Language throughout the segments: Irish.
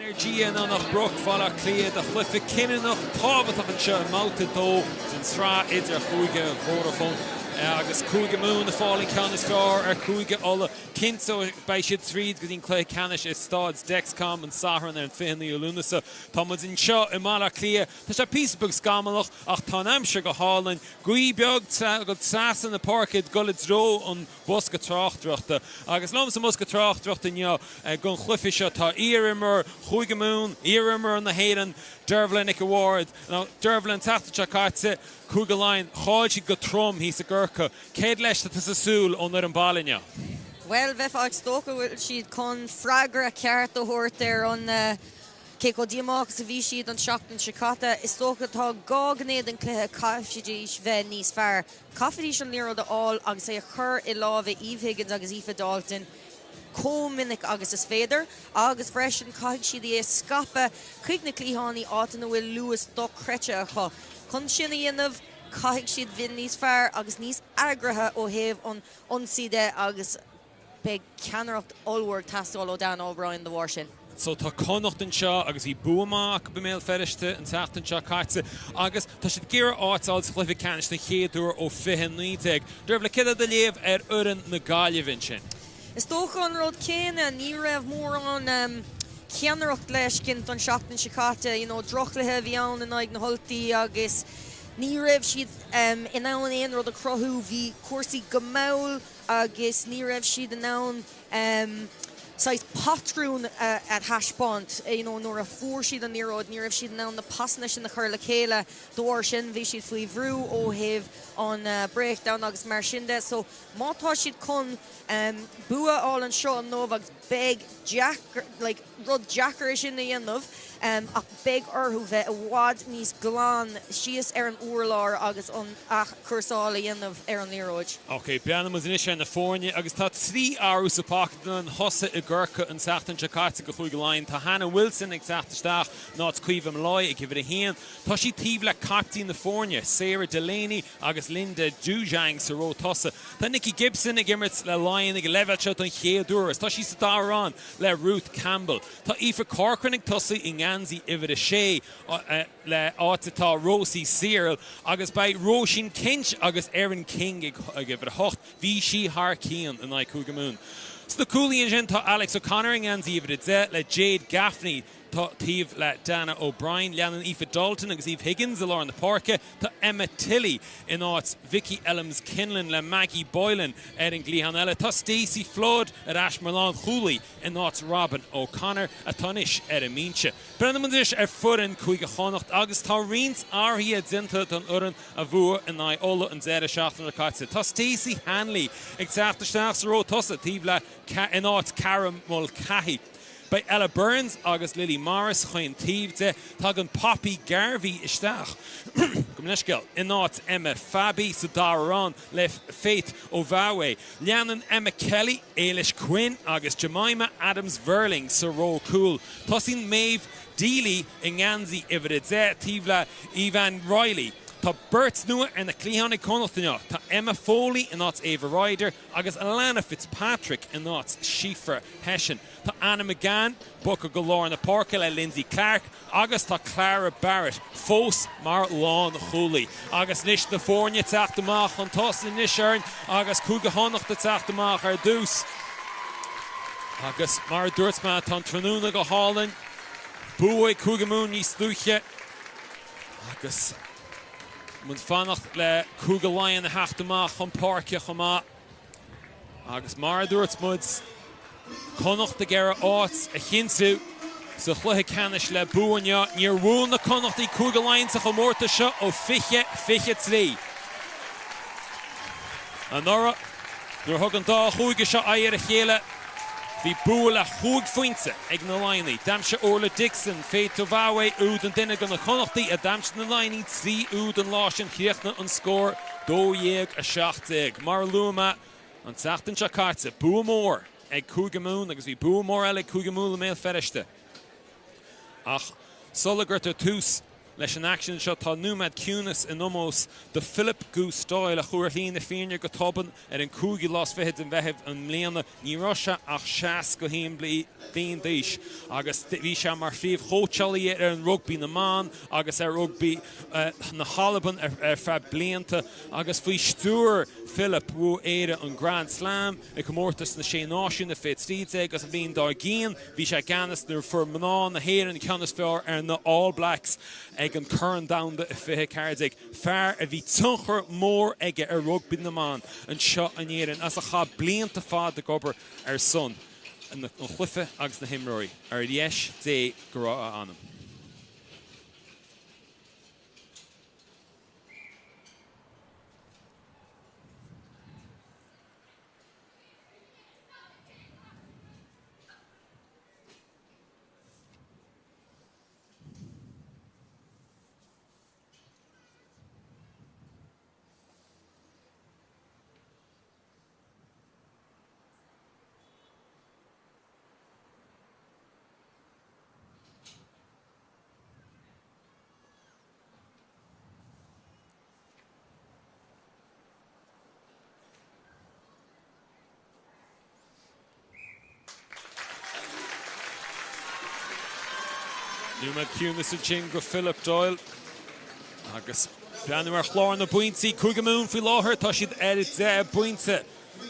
Energia na nach broch falla clia de chlyffe kinne noch tábhaach an seo máta dó san srá Idirchúige Vodafone agus cúige mún na fáling canis fear cúige alla cinso bei siad tríd go dín clé canis is stáds Dexcom an Saharan ar an fihannaí Lúnasa tá mud in seo I mala clia tá sé písbug scamalach ach tá amse go hálainn Rugbaí Beo go sasan na parkid gulid dro an bosca tráchtdrochta agus lom sa bosca tráchtdrochta neo gon chlyffe seo tá irimmer cúige mún irimmer an na héan Dervlin ik award now Dervlin tachta chakatse cúige láin cháid go trom hí sa gurcha céad leis tá sa súl ón ar an bailíne. Well, bheith ag stocha bhfuil siad chun freigar a ceart a thuirt ar an céco díamach sa bhí siad an seachtain sicata is stocha tá gágnéad an cluthe caifidís bheith níos fearr. Caifidís an líród a áil agus é a chur I lá bheith Eve Higgins agus Aoife Dalton Cominic agus is féidir agus freisin caiig siad é scapa chuig na clíthánaí átain bhfuil Lewis do creite a chu. Chun sin a dhéanamh caiig siad bhín níos fearr agus níos agrathe ó thaobh an ionsaide agus big ceannaracht allward tastáil ó Dan O'Brien the war sin. So tá Connachta seo agus bhí buamach be méil feriste an teachtain seo caite agus tá siad géar átáil sa chluife canis na chéadúir ó fihin níteag. Dúirbh le ciad a léamh ar uran na gáilehinn sin. Is tócha an rud céine ní raibh mór an ceannaracht leis cinnt an seachtain sicata, drochlathe bhí ann in ag na holtaí agus ní raibh siad in ann éon rud a crothú bhí cuasaí go maol agus ní raibh siad in ann sais patrún at Hashpont, nor a fuair siad an níród, ní raibh siad in ann na pasna sin na chuir le chéile dúir sin bhí siad faoi bhrú ó thaobh an breakdown agus mar sin de, so mátá siad chun bua all an seo an nómh agus beg rud jackar sin na dhéanamh ach beg orthú bheith a bhád níos glán síos ar an uorlár agus an chusála dhéanamh ar an níróid. Ok, beanna mu inis na fórne agus tá trí áú sa páchtan an hosa I ggurcha an seachtain Jakarta go chuig láin tá Hannah Wilson ag teachtasteach ná cuimh lái ag gibh a héan. Tá sí tíomh le captaí na fórne, Sarah Delaney agus Linda Dujang sa ró tosa. Tá Nicky Gibson ag imirt le láin ag leibheilte an chéadúras. Tá sí sa dárán le Ruth Campbell. Tá Aoife Corcoran ag tosa I ngansaí ihir a sé le áitetá Rosie Searle agus bei Roisin Kinch agus Erin King ag ihir a hocht. Bhí sí thar cían in ag cúige mún. So the coolíonn sin tá Alex O'Connor ag ngansaí ihir a le Jade Gaffney tá tíomh le Dana O'Brien, leanan Aoife Dalton agus Eve Higgins a lá an na parca, tá Emma Tilley in áit Vicky Ellams Kinlan le Maggie Boylan ar an glíhan eile, tá Stacey Flood ar Ashmerlán Chooley in áit Robin O'Connor a tanis ar a mínse. Brennamandis ar furin chuig a chonacht agus tá rins áhí a dinta don uran a bhua in ai óla an zéire seachtain le caite. Tá Stacey Hanley ag teachtasteach sa ró tosa tíomh le in áit Karen Mulcahy. By Ella Burns agus Lily Morris chuin tíomhte tá an Poppy Garvey isteach. Gomneisceil in áit Emma Fabi sa dárán le Faith O'Vawe. Leanan Emma Kelly, Eilish Quinn agus Jemima Adams Verling sa ró cool. Tosin Maeve Deely in ngansaí ihir a tíomh le Evan Riley. Tá Bert nua ar na clíthánaí Connachta. Tá Emma Foley in áit Ava Ryder agus Alana Fitzpatrick in áit Schieffer Hessian. Tá Anna McGann, Booker Galore na parca le Lindsay Clark agus tá Clara Barrett fós mar lán Chooley. Agus nis na fórne teachtamach an tosa nis earn agus cúige Connachta teachtamach ar dús. Agus mar dúirtma tá trónúna go hálainn. Bua cúige mún níos lúche. Agus mun fannacht le cúige láin na heachtamach an parca chumá. Agus mar dúirtmuds Connachta gera áit a chinsú sa chluthe canis le buaine níor bhúil na Connachtaí cúige láin sa chomórta seo ó fiche trí. An nora nuair thug an dá chúige seo ar a chéile bhí bua le chúig fointe ag na láinaí. Damse Orla Dixon, Faith O'Vawe úd an duine go na Connachtaí a damse na láinaí trí úd an láisin chríochna an scór 2-7. Mar luama an teachtain seo caite bua mór ag cúige mún agus bhí bua mór eile cúige mún le méil feriste. Ach, sola gur tús leis an action seo tá Númad Cúnas in Omos de Philip Goose style a chuair líon na féinne go toban an cúgi las fehead an bheitheh an mléana ní Russia ach seas go híon blion díis agus bhí se mar fíomh chótealaí an rugby na man agus rugby na Halaban fe blianta agus faoi stúr Philip bhú éire an Grand Slam ag mórtas na sé náisiún na féit stíd agus an bhíon dar géan bhí sé ganas nar for mná na héan ceannas fear na All Blacks ag an current down de fithe cardig fear a bhí tunchar mór ige rugby na man an seo an éan as a cha blianta fád de gobar son an chluife agus na himróí dheis dé go rá anam. Númad Cúnas sin go Philip Doyle agus breanú ar chlár na buintí cúgamún fí láthir tá siad de buinte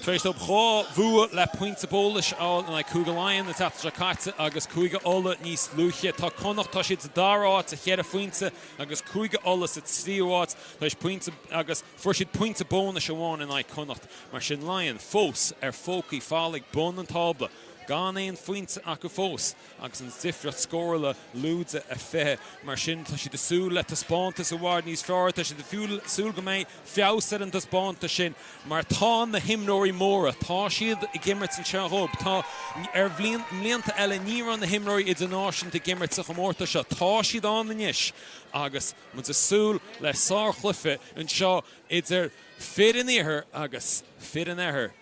trééis op chá bhua le puinte bólis áil na cúgaláin na tata Jakarta agus cúige ola níos luche tá Connachta siad dáráit a chéad a fuinte agus cúige ola sa tríáit leis puinte agus fuair siad puinte bóna se bháin in Connacht mar sin Laighin fós fócaí fálaigh bon an tabla gan éon fuinte acu fós agus an difriot scóirla lúide a fithe mar sin tá si de súil le a spántas a bhhard níos fearr tá si de súil go méid feabhsar an de spánta sin mar tá na himnóirí móra tá siad i gimmert an seob tá mlíonanta eile ní an na himnóirí idirnáisiúnta gimmert sa chomórta seo tá siad an na níis agus mu a súil le sár chluife an seo idir fid in éair agus fid in éair.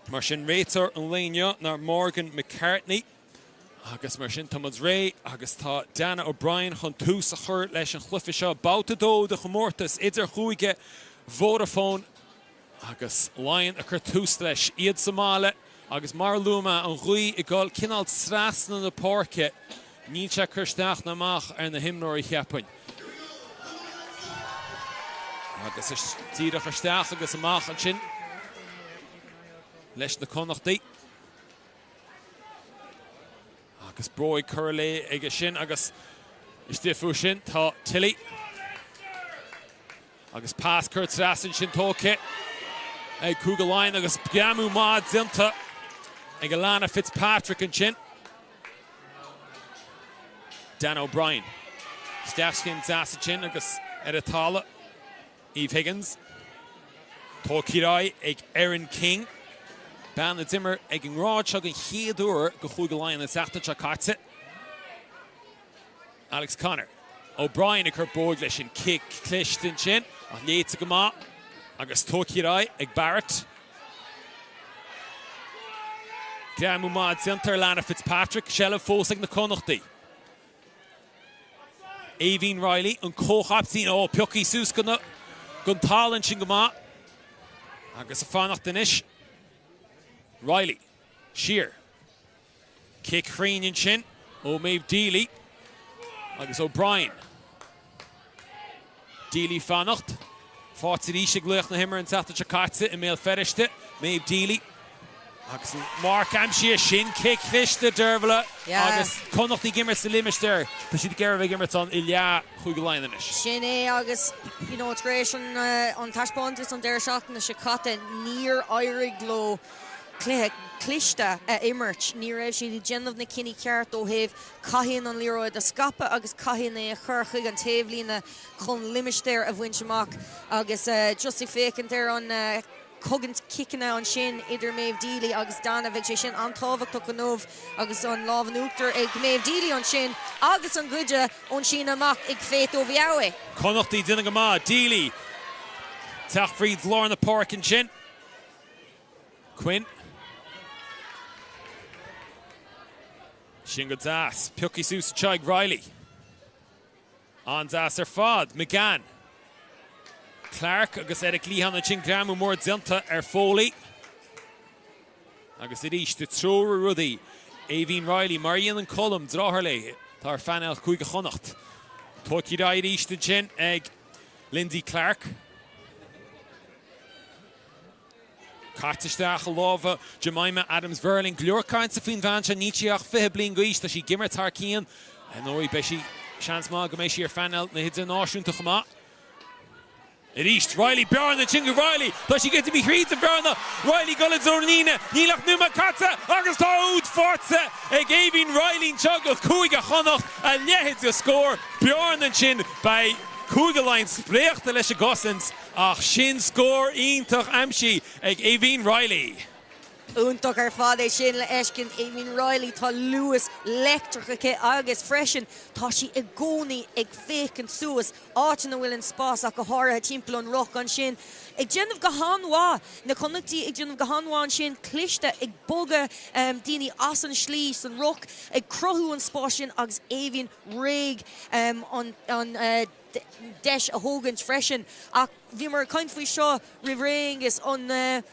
Mar sin réitar an léine nar Morgan McCartney agus mar sin Thomas Ray agus tá Dana O'Brien chun tús a chur leis an chluife seo Babhta dó de chomórtas Idirchúige Vodafone agus Laighin a chur tús leis iad Somála agus mar luma an ghuí i gáil cinál srasna na párce ní se chusteach naach ar na himnóirí cheapain. Agus is tíadach chusteach agus amach an sin leis na Connachtaí agus bróid curlé ige sin agus istífú sin tá Tilly agus pás Kurt Strassen sin tóce ag cúgaláin agus gamú mád zinta ag Alana Fitzpatrick an sin Dan O'Brien Steachcin Zassin sin agus Edatala Eve Higgins tócirái ag Erin King Ban na dimmer ag an rád seag an chéadúr go chúgaláin na teachta Jakarta. Alex Connor. O'Brien ag chur bóid leis sin kick clistin sin a léite go má agus tócirái ag Barrett. Gamú mád zintar Lana Fitzpatrick sella fós ag na Connachtaí. Aveen Riley an cóchaptín ó Pioci sús gon tálann sin go má agus a fánacht den isis. Riley, Shear, kick Crean in chin, Maeve Deely, agus O'Brien. Deely fannacht, fáilt ísig luach na himmer an tata Jakarta in méil feriste, Maeve Deely. Agus Mark Amshire sin kick fiste dervla, agus Connachtaí gimmert sa limister, tá siad geirh gimmert an Ilya chúgaláin inis. Sin agus, it's great an taisbontas an deir seach na Jakarta níor éirigh lo Clista immert ní raibh siad déanamh na cinní ceart ó thaobh caithíonn an líróid a scapa agus caithíonn é churchaigh an taobhlína chun limisteir a bhaint amach agus just i fécinn ar an cogant kicking an sin idir Maeve Deely agus Dana bheith sé sin antábhacht go nómh agus an lábhanúachtar ag Maeve Deely an sin agus an gcuide ón sin amach ag féit ó bheabhaigh. Connachtaí duine go má Deely teachfríd Lorna Park an sin. Quinn. Sin go das. Pioci sús Chag Riley. An as fad, McGann. Clark agus Eric Laighin an sin grammú mór dinta Foley. Agus iríist de tróra rudaí. Éivín Riley, Marion and Cullum, dráthar le. Tá fanal chuige Connacht. Tóci da iríist an sin ag Lindsay Clark. Cartisteach láva Jemima Adams Verling. Glúrcaint sa fin van se níteach fihe blin goís tá sí gimmer tar cían. An óí be sí seans má go mééis sí fanal na hid an náisiúnta chumá. Iríist Riley Bjarna Chinga Riley. Tá sí get to be chríd a Bjarna. Riley gola zornína. Nílach numa catsa agus tá út forza ag Éivín Riley chugad cúige Connacht a lehid a scór. Bjarna Chin by Cúigalainn spréachta leis a gosins ach sin scór ítach amsí ag Éivín Riley. Úntaach fad é sin le eiscin Éivín Riley tá Lewis lectracha agus freisin tá sí ag gcónaí ag fécin suas áitina bhfuil an spás ach go háirithe timpeall an roch an sin. Ag déanamh go hanmhá na Connachtaí ag déanamh go hanmhá an sin cliste ag boga daoine as an slí san roch ag crothú an spás sin agus Éivín réig an deis a hógans freisin ach bhí mar caint faoi seo rihréingus an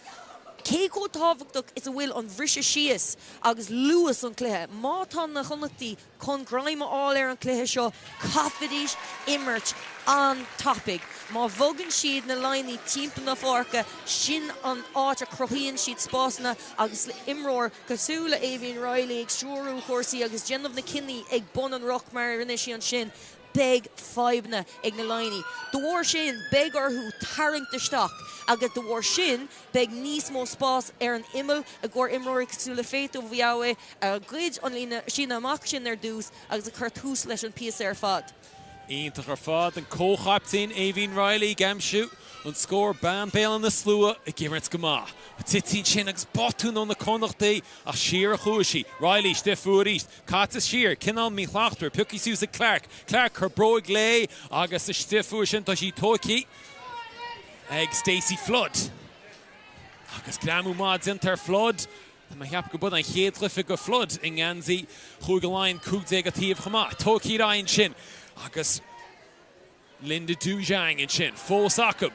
Céco táhachtach is a bhfuil an bhrisise síos agus Lewis an cluthe. Má tá na Connachtaí chun graime áil ar an cluthe seo cafidís immert an topic. Má bhogann siad na Laighin timpeall na fáracha sin an áit a crothíonn siad spásna agus le imróir cosúla Éivín Riley ag siúrú chósaí agus déanamh na cinní ag bun an roch mar rinne sí an sin. Beg feibna ag na Laighin. Dúir sin beg orthú tarraingt isteach agus dúir sin beg níos mó spás ar an imil a ggur imróir cosúla féit ó bhíáha a gcuid an lína sin amach sin ar dús agus a chuir tús leis an píos ar fad. Ítach ar fad an cóchaptain Éivín Riley gamsú an scór ban béal na slua a gimmert go má. Titín sin agus botún an na Connachtaí a siar a chuaisí. Riley stifuair íst. Cata siar, cinál mí chhlaachtar, puci Susa Clark. Clark chu broig lé agus a stifuair sin tá sí tóci ag Stacey Flood. Agus gramú má dintar Flood. Ma heap go bud an chéadlifa go Flood in Ganzi Cúigalainn cúgdéag a tíomh chumá. Tóci rain sin agus Linda Dujang in sin. Fós acab.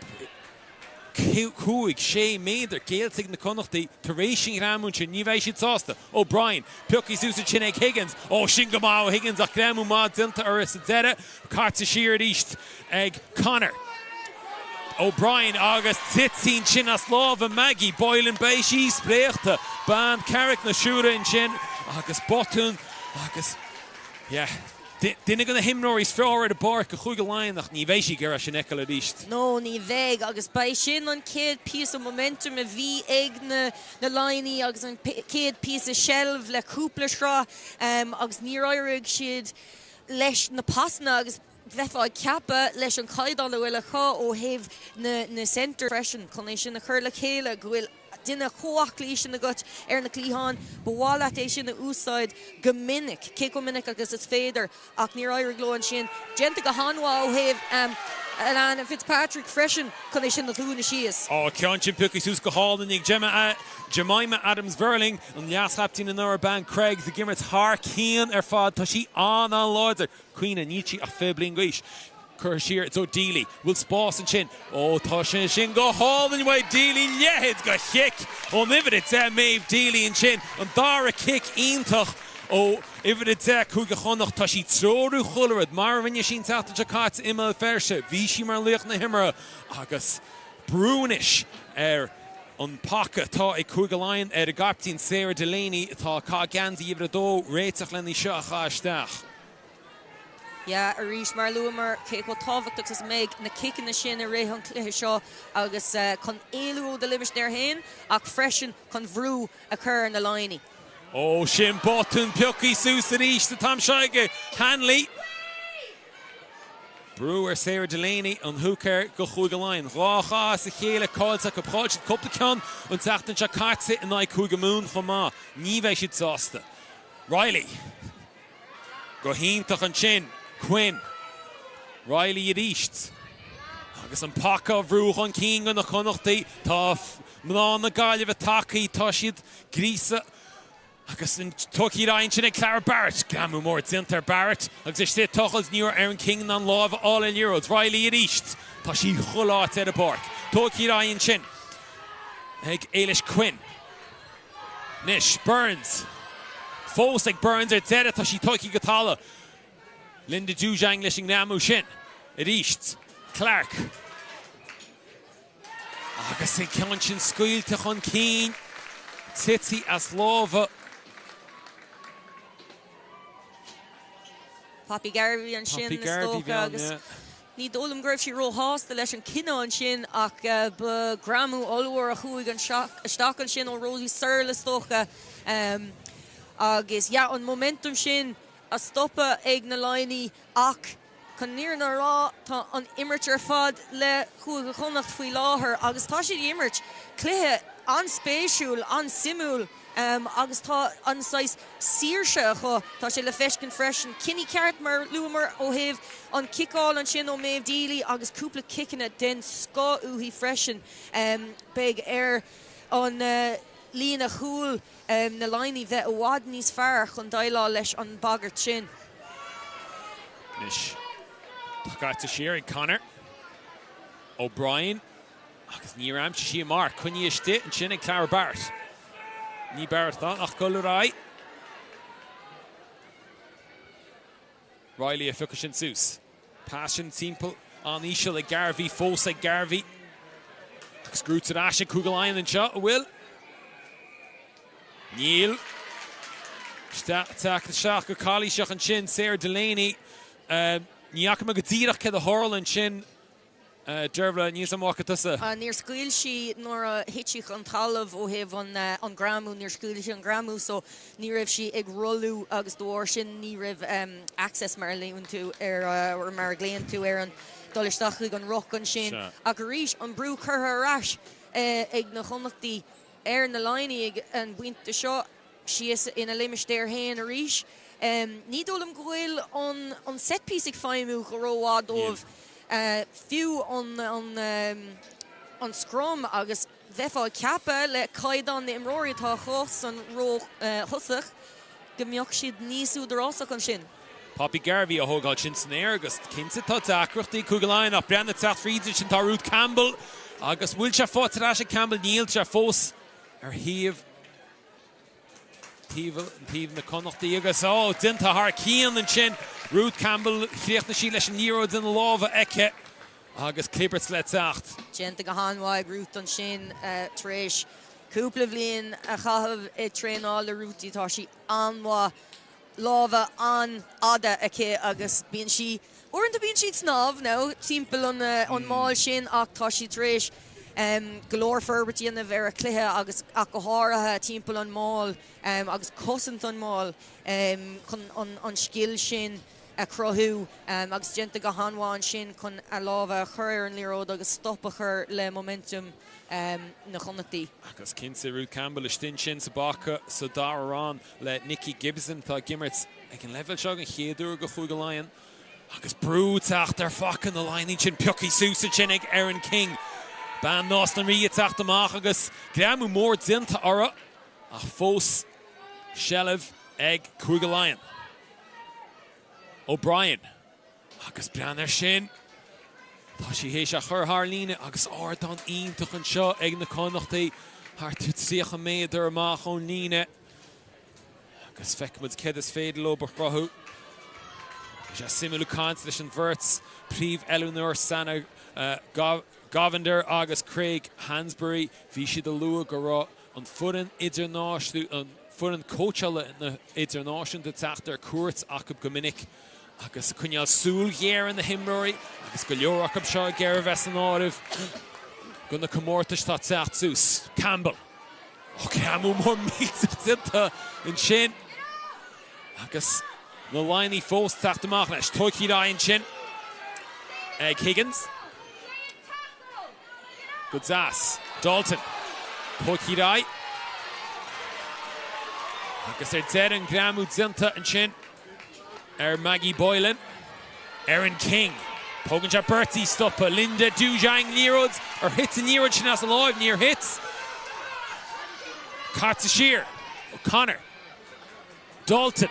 Cúig sé méidir céaltaigh na Connachtaí taréising ramún sin ní bheidh siad sásta. O'Brien, puci Susa sin ag Higgins. Sin go má Higgins ach gramú má dinta ar is a deire. Carta siar íst ag Connor. O'Brien agus titín sin as lámh a Maggie Boylan Bay sí spréachta. Ban Carrick na siúra in sin agus botún agus Dinne gona himnoirs fearr a bar go Cúigalainn ach ní bheidh sí gur sin eiceil a ríist. No, ní bheidh agus ba sin an céad pís o momentum a bhí ag na Laighin agus an céad pís a shelf le cúpla srá agus ní oirigh siad leis na pasna agus bheitfáid ceapa leis an caiddal bhfuil a chá ó thaobh na centre freisin chun é sin na chur le chéile go bhfuil duine chóachlí sin na gut ar na clíán bhála é sin na úsáid go minic cé go minic agus is féidir ach ní oirigh glóin sin genta go hanmhá ó thaobh Alan Fitzpatrick freisin chun é sin na clúna síos. Ceann sin puci Suas go hálan ag Jemima Adams Verling an leaschaptín an Urban Craig the gimmert haar cían ar fad tá sí an láidir cuioine níchi a féblin gois. Cur siar it's O'Deely will spás an sin. Tá sin go hálan bhaid Deely lehid go chic ó mifid it méh Deely an sin an dara kick ítach ifid it cúige Connacht tá sí tróú chularad mar bhaine sin teachta Jakarta imime ferse bhí sí mar luach na himara agus brúnis ar an pacha tá ag Cúigalainn ar a gaptín Sarah Delaney tá cá gansaí ifid a dó réiteach lení seo a cháisteach. Ja, a rís mar luamar cé go táhachtach is méid na kickin na sin a réith an cluiche seo agus chun éalú de limis déir hain ach freisin chun bhrú a chur na Laighin. Sin botún puci Susa ríist tam seige Hanley. Brewer Sarah Delaney an húcar go Cúigalainn. Rácha sa chéile cáilteach go práid cúpla ceann an teachtain Jakarta in ag Cúigamún chomá. Ní bheidh siad sásta. Riley. Go híntaach an sin. Quinn. Riley iríist. Agus an pacha bhrúch an cín go na Connachtaí. Tá mná na gáileh tacaí tá siad grísa agus yn toci rhain sy'n ei Clara Barrett. Gamw mor dinter Barrett. Agus eich sydd tochels niwr Aaron King na'n lof all in Euros. Riley yr eist. Ta si chwlat ed y porc. Toci rhain sy'n. Eg Eilish Quinn. Nish Burns. Fos ag Burns er dere ta si toci gatala. Linda Dujang lishing namu sy'n. Yr eist. Clark. Agus eich cion sy'n sgwyl te chon Keen. Titi as lova. Poppy Garvey an sin na stóca agus ní dólam greibh sí róhásta leis an cinná an sin ach ba gramú olúir a chuig an isteach an sin ó Rosie Searle le stóca agus an momentum sin a stoppa ag na Laighin ach chun níor na rá tá an imirt ar fad le chuig a Connacht faoi láthair agus tá siad imirt cluiche an spéisiúil an simúil agus tá anáis síirse chu tá sé le feiscin freisin cinní ceart mar luamar ó heh an kickáil an sin ó méh dílaí agus cúpla kickanna den scá uhí freisin beag ar an lína chúil na Laighin bheith a bhád níos fearr chun dailá leis an bagart sin. Nish. Got to share Connor. O'Brien. Agus ní ram si mar chunní iste an sin ag Clara Barrett. Ní Barrett dá ach goil rai. Riley a fuca sin sús. Passion timple an isiil ag Garvey, fós ag Garvey. Agus grúta ashe cúgaláin an seo a bhfuil. Níl. Teach the seach go cáilí seach an sin Sarah Delaney. Ní ach go dtíach cé a hurl an sin Dervla níos am waka tusa. Níor scuil si nóair a hitich an talamh ó heh an gramú, níor scuil si an gramú, so ní raibh si ag rollú agus dóir sin ní raibh access mar léún tú ar mar gléan tú ar an dolisteach ag an rock an sin. A go rís an brú curtha arás ag na Connachtaí ar na Laighin ag an buinte seo si is ina limistéir héin a rís. Ní dólam go bhfuil an setpiece ag feimú go róá dómh fiú an scrum agus bheitfá ceapa le caidan na imróí tá chos an ró thusach go mbeadh siad níos údarásach an sin. Poppy Garvey a thógáil sin san air agus cinnte tá dacrochtaí cúgaláin ach breanna teach fríidir sin tá Ruth Campbell agus bhfuil se fátar se Campbell níl se fós ar híomh Tíomh na Connachtaí agus dinta thar cían an sin Ruth Campbell chríocht na sí leis an níróid in lábha eice agus clibbert le teacht. Genta go háinmhaid Ruth an sin tréis cúpla bhliain a chahabh i tréáil le Ruthí tá sí anmha lábha an ada aice agus bíonn si uaireanta bíonn siad snámh nó timpeall an máil sin ach tá si tréis golóir ferbertí an bhar cluiche agus ach go háirithe timpeall an máil agus cosint an máil chun an scill sin a crothú agus genta go háinmháin sin chun a lábha chuir an líród agus stoppa chur le momentum na Connachtaí. Agus cinnte Ruth Campbell is tin sin sa bacha sa dárán le Nicky Gibson tá gimmert ag an level seo an chéadú go chugaláin agus brú teacht ar fachan na Laighin sin peochaí súsa sin ag Aaron King. Ban nás na rí teacht amach agus gramú mór dinta ara ach fós Shellev ag chugaláin. O'Brien agus brean ar sin tá si hééis a chur thar líne agus áirt an ionintach an seo ag na Connachtaí thar tú tríocha méad ar amach ón líne agus feicmid ced is féidir obair chrothú sé simú cáint leis an bhirts príomh Eleanor Sanna Govinder agus Craig Hansbury bhí siad a lua go rá an furan idirnáisiú an furan cóteala na idirnáisiún de teachtar cuairt ach go minic agus cúneal súl géar in na himróí agus go leorach am seo géar bheits an áibh go na comórtas tá teacht sús. Campbell amú mór míta in sin agus na Laighin fós teacht amach leis tóicí ráin sin ag Higgins. Good zas. Dalton. Tóicí rá. Agus dead an gramú dinta an sin Maggie Boylan. Aaron King. Pogan se Bertie stoppa. Linda Dujang níród hits an níród sin as an láimh níor hits. Carta Shear. O'Connor. Dalton.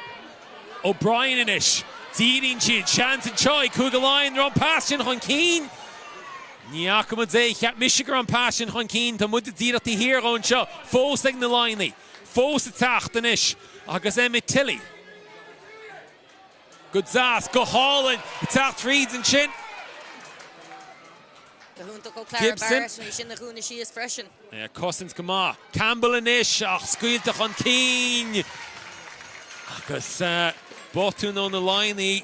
O'Brien in it. Dealing she chance and choi. Cougar line run past in Hunkeen. Niakamad say Cat Michigan on past in Hunkeen. To mud the at the hero and show. Forcing the line. Force attack the nish. Agus Emmett Tilly. Good Zas. Go Holland. Attack Reeds and Chin. Gibson. Yeah, Cousins come Campbell and Ish. Squeal to Hunkeen. Agus Botún on the line.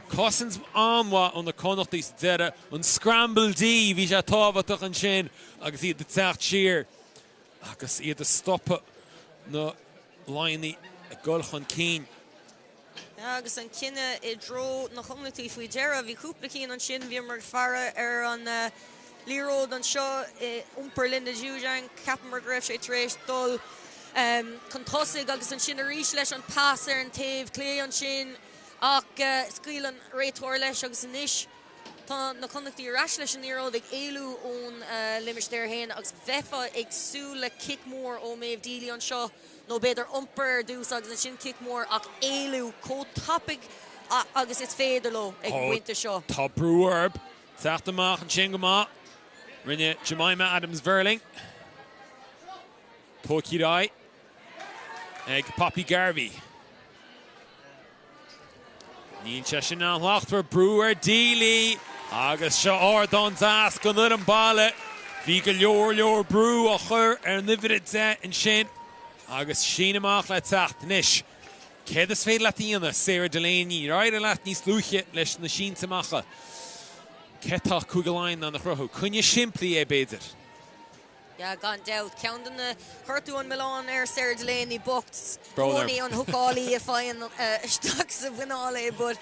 Cousins on the Connachta Zera. On Scramble D. Vija Tava to Hunchin. Agus he the Tach Sheer. Agus he the stop it. No line. A goal Hunkeen. Agus an cinenne I dro na chumnatí faoi deara bhí cúpla cín an sin bhí mar fara an líród an seo umpar Linda Dújang capan mar greibh sé tar éis dul chun tosaigh agus an sin a rís leis an pas ar an taobh clé an sin ach scaoil an réitóir leis agus an isis tá na chumnachtaí arás leis an líród ag éilú ón limistéir héin agus bhefa ag sú le kick mór ó méobh dílí an seo no beidir umper dús agus an sin kick mór ach éilú có topic agus is féidir lo ag winter seo. Tá Brewer Teachtamach an sin go rinne Jemima Adams-Verling. Tóki Rai ag Poppy Garvey. Níl se sin an lachttar Brewer Dealey agus seo Ardon Zas go nut an balle. Bhí go leor Brew a chur ar niverid an sin. Agus sin amach le tacht nish. Ced is féad latíana Sarah Delaney. Ráid a leat níos lúche leis na sin tamacha. Cetach cúgaláin an na chruthú. Cunne siimplí beidir. Yeah, gone doubt. Counting the Curtu and Milan air Sarah Delaney booked. Brony on Hookali if I and stocks of Winale, but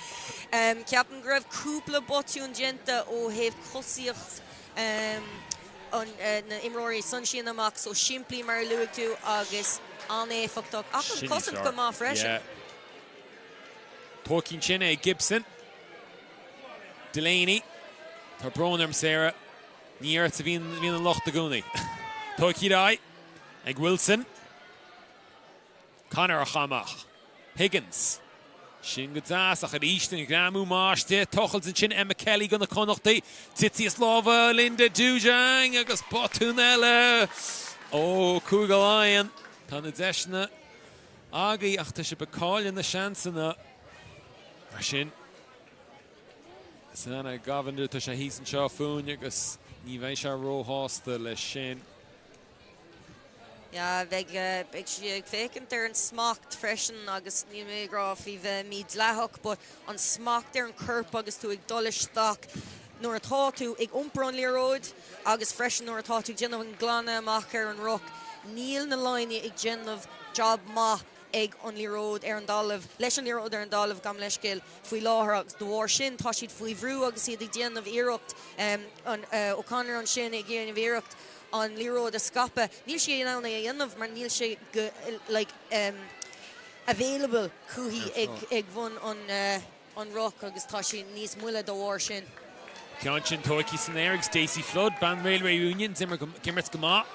Captain Grev Kupla Botun Genta o have Kosiach on Imrory Sunshine Max so simply Mar Luitu August on a fucked up. Akon Cousin come off fresh. Yeah. Talking Chine Gibson. Delaney. Her Bronum Sarah. Near to Vin Loch the Goonie. Toki Rai. Eg Wilson. Connor Chamach. Higgins. Shin Gazas, a Easton, Gramu Marshte, Tochels and Chin, Emma Kelly, Gunna Connachta, Tsitsiaslava, Linda Dujang, Agus Botunella. Oh, Kugalion. Tanadeshna. Agi, Achtasha Bakal in the Shansana. Rashin. Sana Governor to Shahis and Shafun, Agus Nivesha Rohosta, Leshin. Ja, big vacant there and smocked freshen agus ní mé graf ive mid lahok, but on smocked there and curp agus to ag dullish stock nor a thought to ag umpron road agus freshen nor a thought to gen of glana macher and rock Neil na line ag gen of job ma ag on road Aaron Dolive leis on road Aaron Dolive gam leisgil fui láhar agus the war shin tashid fui vru agus the gen of erupt on O'Connor on shin ag gen of erupt on Liro de Scapa. Níl sé now na of mar níl sé like available cuhi ag von on rock agus tá sé níos muile do war sin. Canchin Toki Snarig, Stacey Flood, Band Railway Union, Gimmert Gama,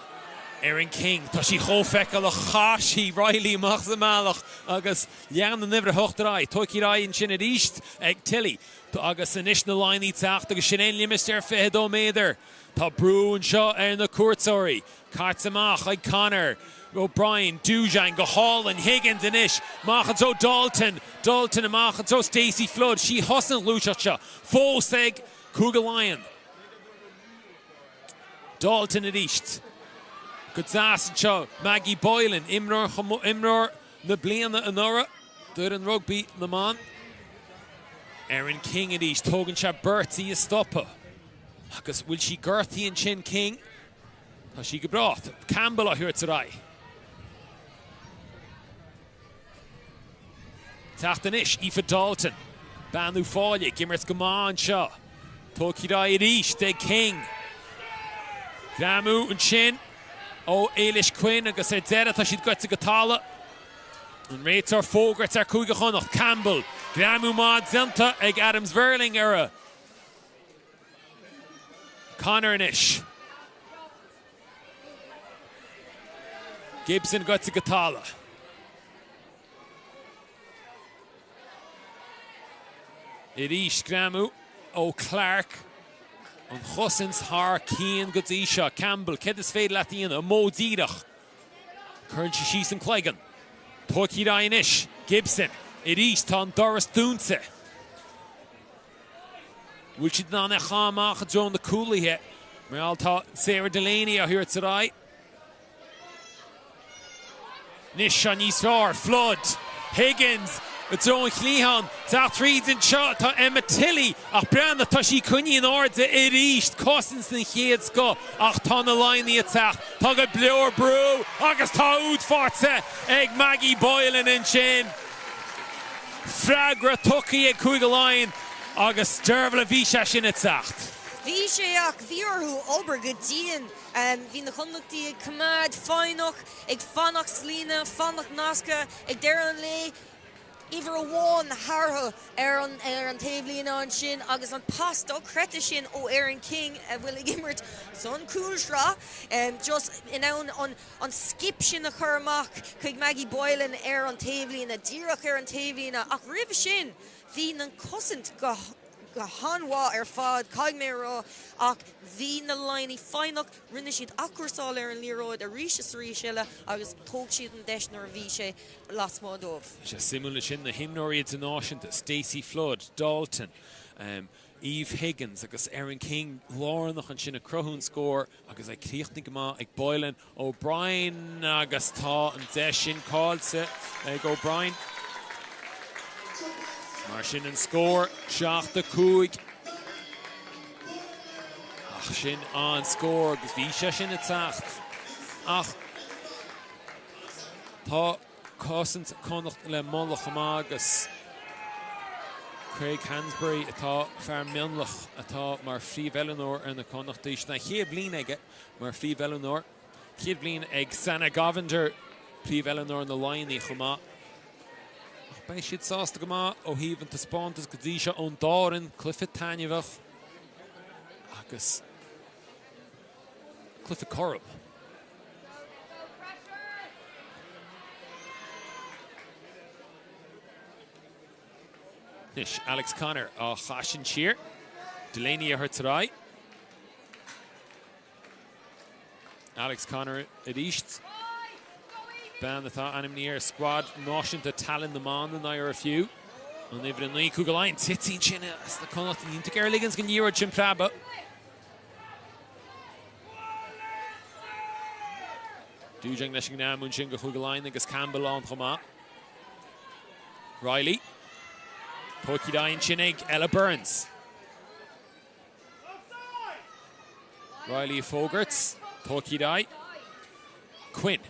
Erin King, tá sí chófecal a chashi Riley Machzamalach agus Jan na niver hochtrai, Toki Rai in sin at east ag Tilly. Agus inis na line tacht agus sin ein limister fehdo meidir. Tá Brew and Shaw in the court, sorry. Cartsamach, like Connor, O'Brien, Dujang, go Hall and Higgins and Ish. Machanso Dalton and Machanso Stacey Flood. She hustled Luchacha. Foseg, Kugalion. Dalton at East. Gudzas and Shaw. Maggie Boylan. Imror, Nabliana Anora. Durin Rugby, Lamont. Erin King at East. Togan Bertie a stopper. Agus will she Gerthy and Chin King? Has she gebracht? Campbell a here today. Tachtanish, Aoife Dalton. Banu Folly, Gimmers Gaman Shaw. Toki Rai at East, Deg King. Gramu and Chin. Oh, Eilish Quinn, agus said Zera, that she'd got to Gatala. And rates are Fogert, are Kugachonoch. Campbell. Gramu Mad Zenta, Eg Adams Verling era. Connor and Ish. Gibson got to Gatala. Iris Gramu ó Clark. An Chosins haar Cian go dtí seo. Campbell, ced is féad leat a mó díreach. Curn si síos an Laighin. Tócí rain ish. Gibson. Iris tá Doris Dúnsa. Bhfuil siad ná na chámach a Joan na Coolithe. Mar tá Sarah Delaney a thuir rai. Nis se níos fearr. Flood. Higgins. A Joan Clehan. Tá tríd in shot. Tá Emma Tilly. Ach breanna tá sí cunní an orde Iris. Cossins na chéad sco. Ach tá na Laighin atach. Tá go bleor brú. Agus tá úd forte. Ag Maggie Boylan in sin. Fragra tuci ag chuig a Laighin. Agus dervla bhí sé sin atach. Bhí sé ach bhíorthú obair go dtíon. Bhí na Connachtaí ag cumad fáinach, ag fannach slína, fannach nasca, ag deir an lé, iver a bháin hartha an taobhlíon an sin, agus an pasta creta sin ó Aaron King a bhfuil ag immert son cool sra, just in an skip sin a chur amach chuig Maggie Boylan an taobhlíon, a díreach an taobhlíon, ach ribh sin, hí nan cosint go hanwa fad caiig mé rá ach hí na Laighin fáinach rinne siad acursáil an líróid a ríise seile agus tóg siad an deisnar bhí sé las mádómh. Se simúla sin na himnóirí internaisianta Stacey Flood, Dalton, Eve Higgins agus Aaron King lárnach an sin a crothún scór agus ag críochtnig má ag Boylan O'Brien agus tá an de sin cáilte ag O'Brien. Mar sin an scór, 7-5. Ach sin an scór, agus bhí sé sin atach. Ach, tá cosint Connacht le molach amá agus Craig Hansbury atá fear mionlach atá mar Fríomh Eleanor ar na Connachtaí. Na chéad blin aige mar Fríomh Eleanor. Chéad blin ag Sanna Govinder Fríomh Eleanor na Laighin chumá. Bei siad sásta go má ó híomhann tá spántas go dtí seo ón dárin Clifford Tainneamh agus Clifford Craobh. Nis Alex Connor á chasin siar. Delaney a thuirt rai. Alex Connor at east. Ben atá anim níor squad náisiúnta talan na man na nair a fiú. An ifir an naí cúga Laighin titín sin as na Connacht ní ag Liggins gan níor sin praba. Dújang leis an námún sin go cúga Laighin agus Campbell an chomá. Riley. Tóci dain sin ag Ella Burns. Riley Fogarts. Tóci dai. Quinn.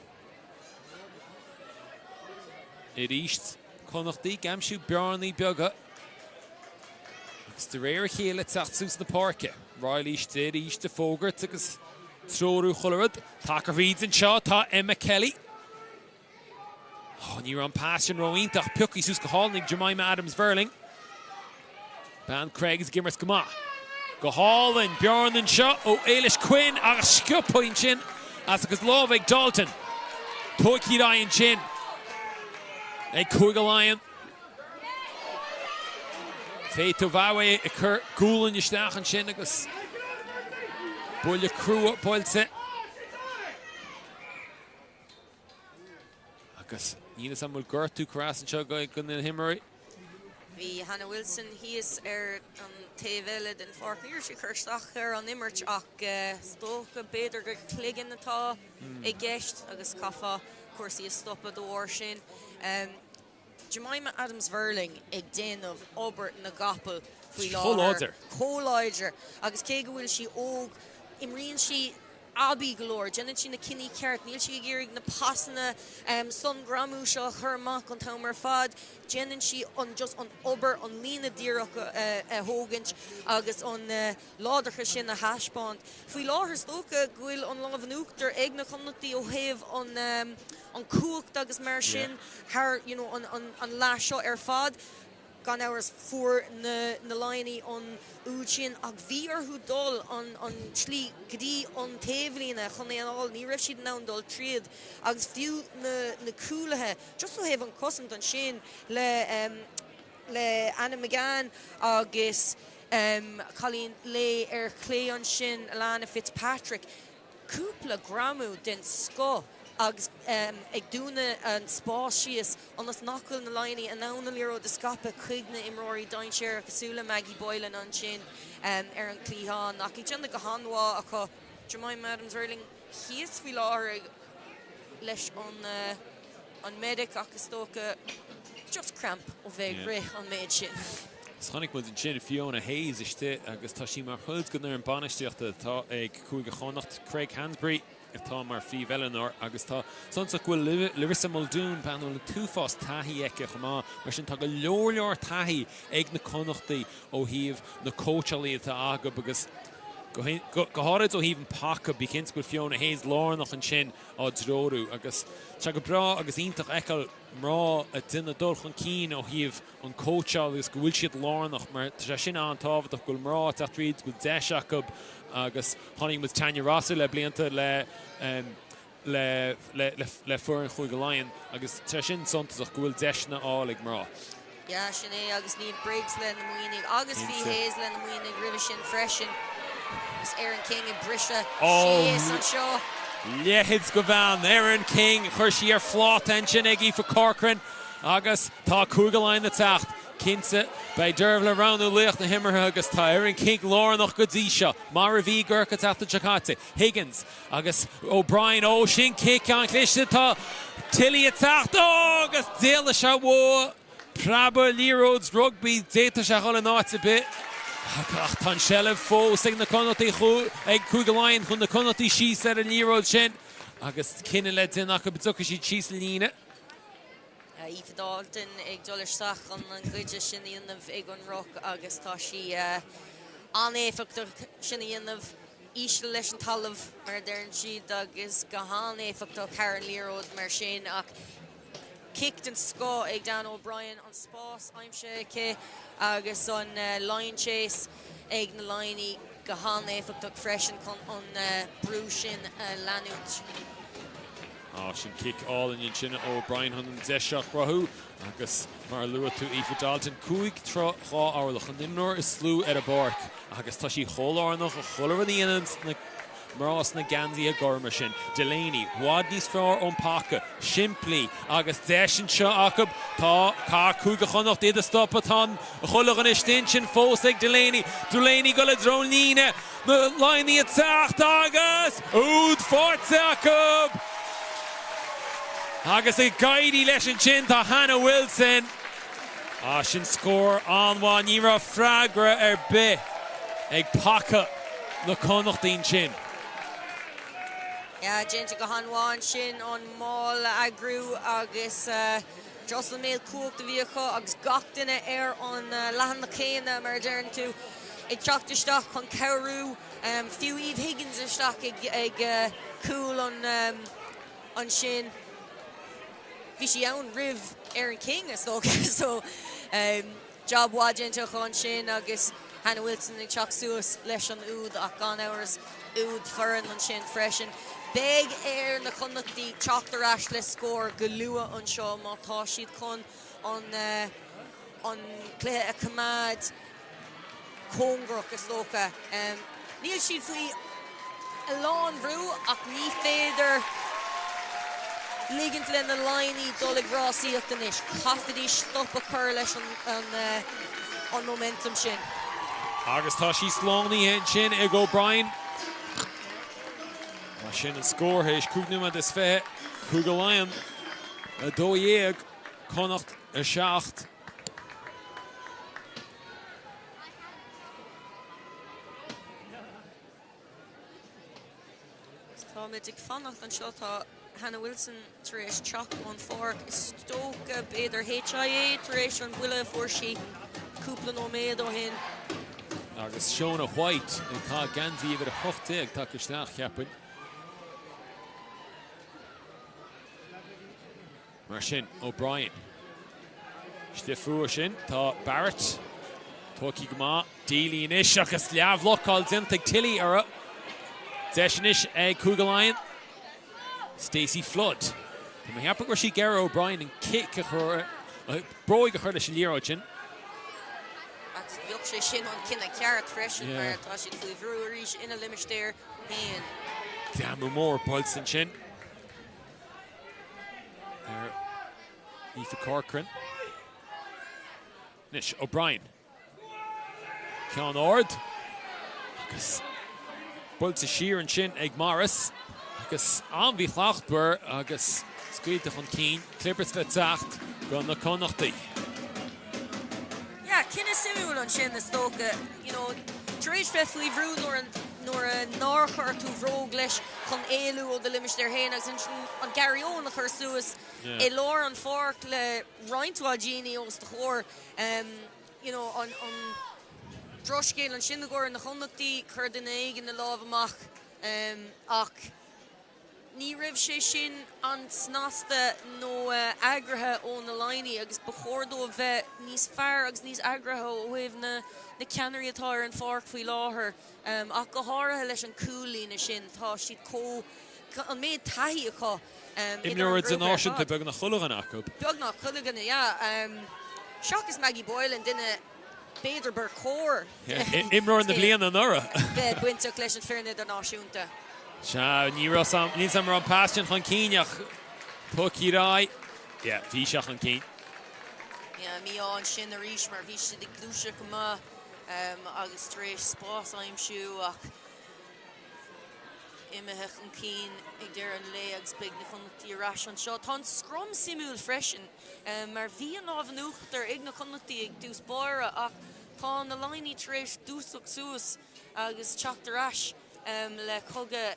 Iris Connachtaí gamsú Bjarnaí beaga. Agus de réir chéile tachtús na parke. Riley stead Iris de Fogart agus tróú cholarad. Takar Reeds an seo tá Emma Kelly. Ní an passion roíntach puci sús go hánig Jemima Adams-Verling. Ban Craig is gimmers goma. Go hálinn Bjarnan seo ó Eilish Quinn agus sciúpain sin as agus lábhaigh Dalton. Tóci dain sin. Ag cúig a Laighin. Féit ó bhawe a chur gúlan isteach an sin agus buile crua poilte. Agus nílas an bhfuil gortú crás an seo gon na himmerí. Bhí Hannah Wilson híos an taobhile den farcníir sé chuirsteach an immert ach stócha beidir go cligin atá i gceist agus cafa cuasaí stoppa dóir sin. Jemima Adams-Verling ag déanamh obair na gapal faoi láthair. Chóláidir. Agus cé go bhfuil si óg imríonn si Abby galore, Janet sin na kinny ceart, níl si géirig na pasna son gramú seo churmach an tamar fad, Janet si on just on ober on lína díreach hógant agus on ládarcha sin na haspáint. Fuoi láthir stócha gúil an láh núachtar ag na Connachtaí ó thaobh an cúacht agus mar sin, haar, you know, an lá seo fad. Gan hours for na Laighin on úsin ag bhí arthú dul an slí gdí an taobhlína chun é an all ní raibh siad ná dul tríad agus fiú na cúlathe just so hebh an cosint an sin le le Anna McGann agus Colleen le clé an sin Alana Fitzpatrick cúpla grammú den sco agus ag dúna an spáisias anas nachil na Laighin an nána líró de scape chuigna imróí dainséir cosúla Maggie Boylan an sin an clíán nach í tena go hanhá a chu Jemai Madams Erling híos fi lá leis an medic agus tóca just cramp ó bheith ri an méid sin. Tháinig bud an sin Fiona Hayes iste agus tá sí mar chuid go ar an banisteachta tá ag cúige Connacht Craig Hansbury tá mar Fí Eleanor agus tá sonsa bhfuil Larissa Muldoon banúil túfás taithí eice chumá mar sin tá go leor taithí ag na Connachtaí ó híomh na cótealaí atá agab agus go háid ó híomh an pacha bí cins go Fiona Hayes lárnach an sin á dróú agus te go bra agus ionintach eiceil mrá a duine dul chun cín ó híomh an cóteáil agus go bhfuil siad lárnach mar tá sin an tábhaach go mrá tá tríd go deisacab agus tháinig mu Tanya Rossú le blianta le fuair an chuig Laighin agus tá sin sontasach go bhfuil deisna álaigh mrá. Ja, sin é agus níl breaks le na muoinnig agus Fí Hayes le na muoinnig rih sin freisin. Is Aaron King and Brisha. Yes, an seo. Lehids go bhean, Aaron King, chuir sí ar flát an sin ag for Corcoran agus tá cúige Laighin na tacht. Kinsa by Derv le round lecht na himmerthe agus tá Aaron King lárnach go dtí seo. Mar a bhí ggurcha taachta Jakarta. Higgins agus O'Brien ó sin kick an cliste tá Tilly a tacht agus déala se bhó Prabba Líróds Rugbaí déta se chola náit a bit. Ach tan sellh fós ag na Connachtaí ag cúige Laighin chun na Connachtaí síos ar an Líród sin agus cinenne le duach go bitucha sí síos líne. Aoife Dalton ag dulirteach an gcuide sin dhéanamh ag an rock agus tá sí anéifeachtar sin dhéanamh ísle leis an talamh mar dearn siad agus go hánéifeachtar Karen Líród mar sin ach kicked and score ag Dan O'Brien on Spás aimse ché agus on line chase ag na Laighin go hánéifeachtar freisin chun an brú sin leanúint. Sin kick all in sin O'Brien hun deisach rathú agus mar lua tú Aoife Dalton cúig trá áirlach an imnóir is slú ar a barc agus tá sí chólárnach a cholar í na Mrás na Ganzi a gorma sin. Delaney, wad níos fearr ón pacha, Shimply agus deishin seo acab tá cá cúige Connacht iad a stoppatán a cholar an istin sin fós ag Delaney. Delaney go le drón líne na Laighin a tacht agus úd forte acab. Agus ag gaidí leis an sin tá Hannah Wilson. Sin scór anmhain ní ra freagra ar bith ag pacha na Connachtaí sin. Ja, gente go hanháin sin an máil agrú agus Jocelyn Mail cúach de bhíocha agus gach duine ar an lehan na chéine mar dearn tú ag teachtasteach chun Craobh fiú Eve Higgins isteach ag cúil an sin. Bhí sí ann rih Aaron King is so job wáidinte chun sin agus Hannah Wilson ag teach suas leis an úd ach gan áras úd foran an sin freisin. Beg na Connachtaí teachtarás le scór go lua an seo má tá siad chun an cléthe a cumad cóngrach is tóca. Níl siad faoi a lán bhrú ach ní féidir ligint le na Laighin dul ag rásíocht inis. Caithfidí stop a chur leis an momentum sin. Agus tá sí slánnaí hen sin ag O'Brien. Mar sin an scór hééis cúgnuma is fé cúige Laighin a dóhéag Connacht a 7. Tá mid ag fannacht an seo tá Hannah Wilson taréis teach an fork is tóca beidir HIA taréis an bhuiile fuair sí cúpla nó méad ó hin. Agus Shona White an cá Ganzi idir a hochta ag take isteach cheapain. Mar sin O'Brien. Stifuair sin tá Barrett. Tóci go má dílí inis agus leabhlocáil dinteag Tilly ara. Deis inis ag cúige Laighin. Stacey Flood. Tá mé heappa gur sí Gera O'Brien an kick a chur bróig a chur leis an líróid sin. sé sin an cinna ceart freisin mar tá siad faoi bhrú arís ina limistéir hain. Deamú mór Bolson sin. Aoife Corcoran. Nis O'Brien. Ceann Ord. Agus Bolsa Shear an sin ag Morris. Agus an bhí chhlachtbar agus scuilteach an cín. Clippers le tacht go na Connachta. Yeah, cinna simúil an sin na stóca, you know, tríd fe faoi bhrú nor a nárchar tú bhróg leis chun éilú ó de limistéir hain agus an Garrón a chur suas é lár an fork le roinntá Gini os de chóir, you know, an droscéil an sin na gcóir na Connachtaí chur den éigen na lámh amach ach ní raibh sé sin an snasta nó agrathe ó na Laighin agus bechordó bheith níos fearr agus níos agrathe ó bhuimh na ceannairí atá ar an fork faoi láthair ach go háirithe leis an cúlín sin tá siad an méid taithí acu Imreoid an áisiúnta beag na chulagan acu. Beag na chulagan, yeah. Seachas Maggie Boylan duine beidir bar chóir. Imreoid na bliana an ura. Bheith buinte leis an fearnad an áisiúnta. Ní sam an passion chun cíneach tucí rá. Bhí seach an cín. Mí an sin a ríis mar bhí si de glúise go má agus tréis spás aimimsú ach imethe an cín ag deir an lé agus beag na Connachtaí arás an seo. Tá scrum simúil freisin mar bhí an ábhanúachtar ag na Connachtaí ag dús báire ach tá na Laighin tréis dúsach suas agus teacht arás le coga.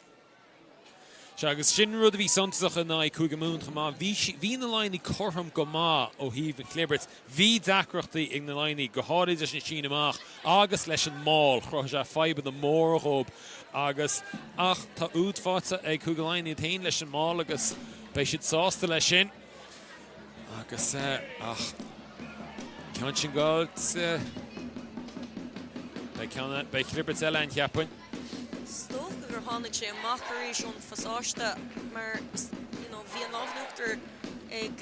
Agus sin rud a bhí santaach na cúige mún chamá, bhí na Laighin chortham go má ó híomh an Clibbert, bhí dacreachtaí ag na Laighin go háirid leis na sin amach, agus leis an máil chroch sé feibe na mór chomh, agus ach tá útfáte ag cúige Laighin tain leis an máil agus bei siad sásta leis sin. Agus ach ceann sin gáil bei Clibbert eile an cheappain. Hánig sé macharéis an fasáiste mar bhí an ábhanúachtar ag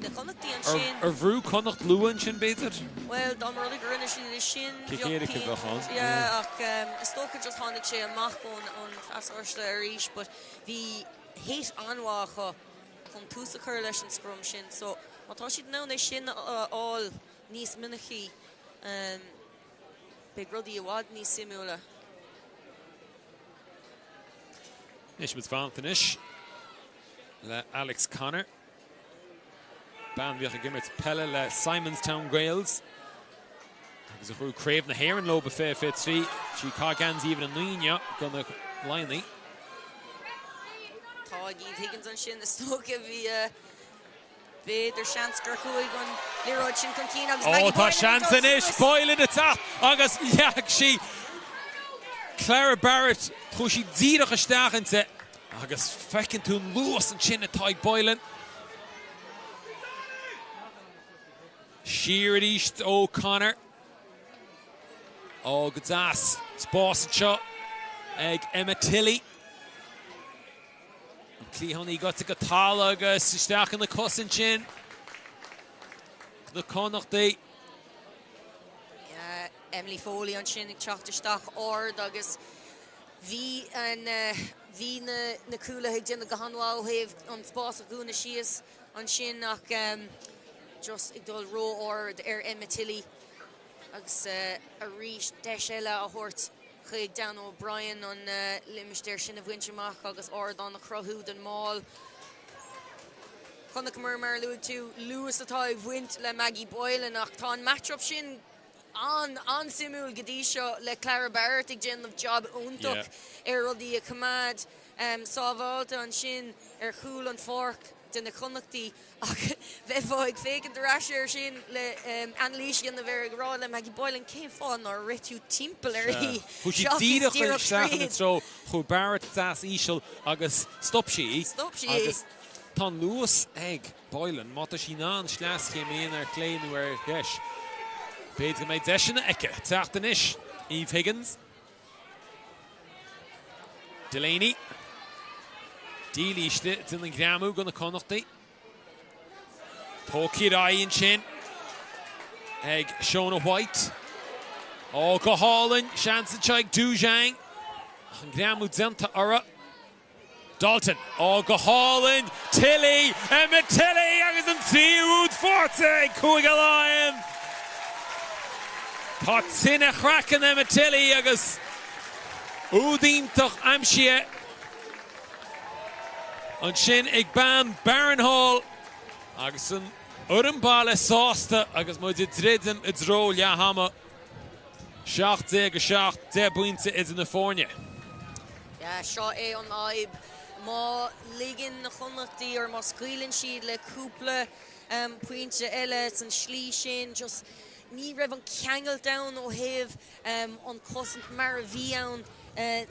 na Connachtaí an sin. Ar bhrú Connacht luúin sin béidir? Well, dá mar rudig rinne sin Cicéiric a bhán. Ach stócha just hánig sé amach an fasáiste a ríis, but bhí héit anmhacha chun túsa chur leis an scrum sin, so mátá siad ná é sin áil níos minicí beag rudí a bhád níos simúla. Nis mit vantanis le Alex Connor. Ban bhíocha gimmert pelle le Simonstown Gaels. Agus a chrú Craobh na Héireann lobe fé trí. Sí cá gans even an nuine go na Laighin. Tá Gíd Higgins an sin na stóca bhí beidir seans gur chuig an líróid sin chun cín agus Maggie tá seans inis, Boylan atá agus jaag sí Clara Barrett chu sí díadach isteachanta agus fecinn tú luas an sin atá ag Boylan. Shear at east O'Connor. Go das. Spás an seo ag Emma Tilley. Clíhannaí got go tála agus isteach an na cosan sin. Na Connachtaí. Emily Foley an sin ag teachtarteach ord agus bhí na cúla ag déanana go hanmháil thaobh an spás a gúna síos an sin ach just ag dul ró ord ar Emma Tilley agus a rís deis eile a thuirt chuig Dan O'Brien an limistéir sin a bhaintseach agus ord an na crothúd an máil. Chuna go mar luúd tú luas atá ag bhaint le Maggie Boylan ach tá an matchup sin an simúil go dtí seo le Clara Barrett ag déanamh job úntaach ar rudaí a cumad sábháilta an sin ar chúl an fork den na Connachtaí ach bheith ag fécinn de raisiir sin le Annalise gan na bhar rá le Maggie Boylan céim fáin ar ritú timppel ar hí. Chu sí díadach ar isteach an tro chu Barrett das ísisiil agus stop sí. Agus tá luas ag Boylan mata sí ná an sleas céim éon ar cléanú ar deis. Beidir méid deisina eice, teachtain isis, Eve Higgins. Delaney. Dílíiste din an gramú go na Connachtaí. Tócaí ráíonn sin ag Shona White. Ó go hálainn, seansa teag dúsang. An gramú denta ara. Dalton, ó go hálainn, Tilly, Emma Tilly agus an tíúd forte, cúig a láin. Tá tinna chracan Emma Tilly agus údíntach amsia. An sin ag ban Baron Hall agus an urinbála sásta agus muid dridan I dró leahama. 7-7 buinte is in na fórne. Ja, seo é an aib. Má Laighin na Connachtaí ar má scaoileann siad le cúpla puinte eile san slí sin, just ní raibh an ceangailt ann ó thaobh an cosint mar a bhí ann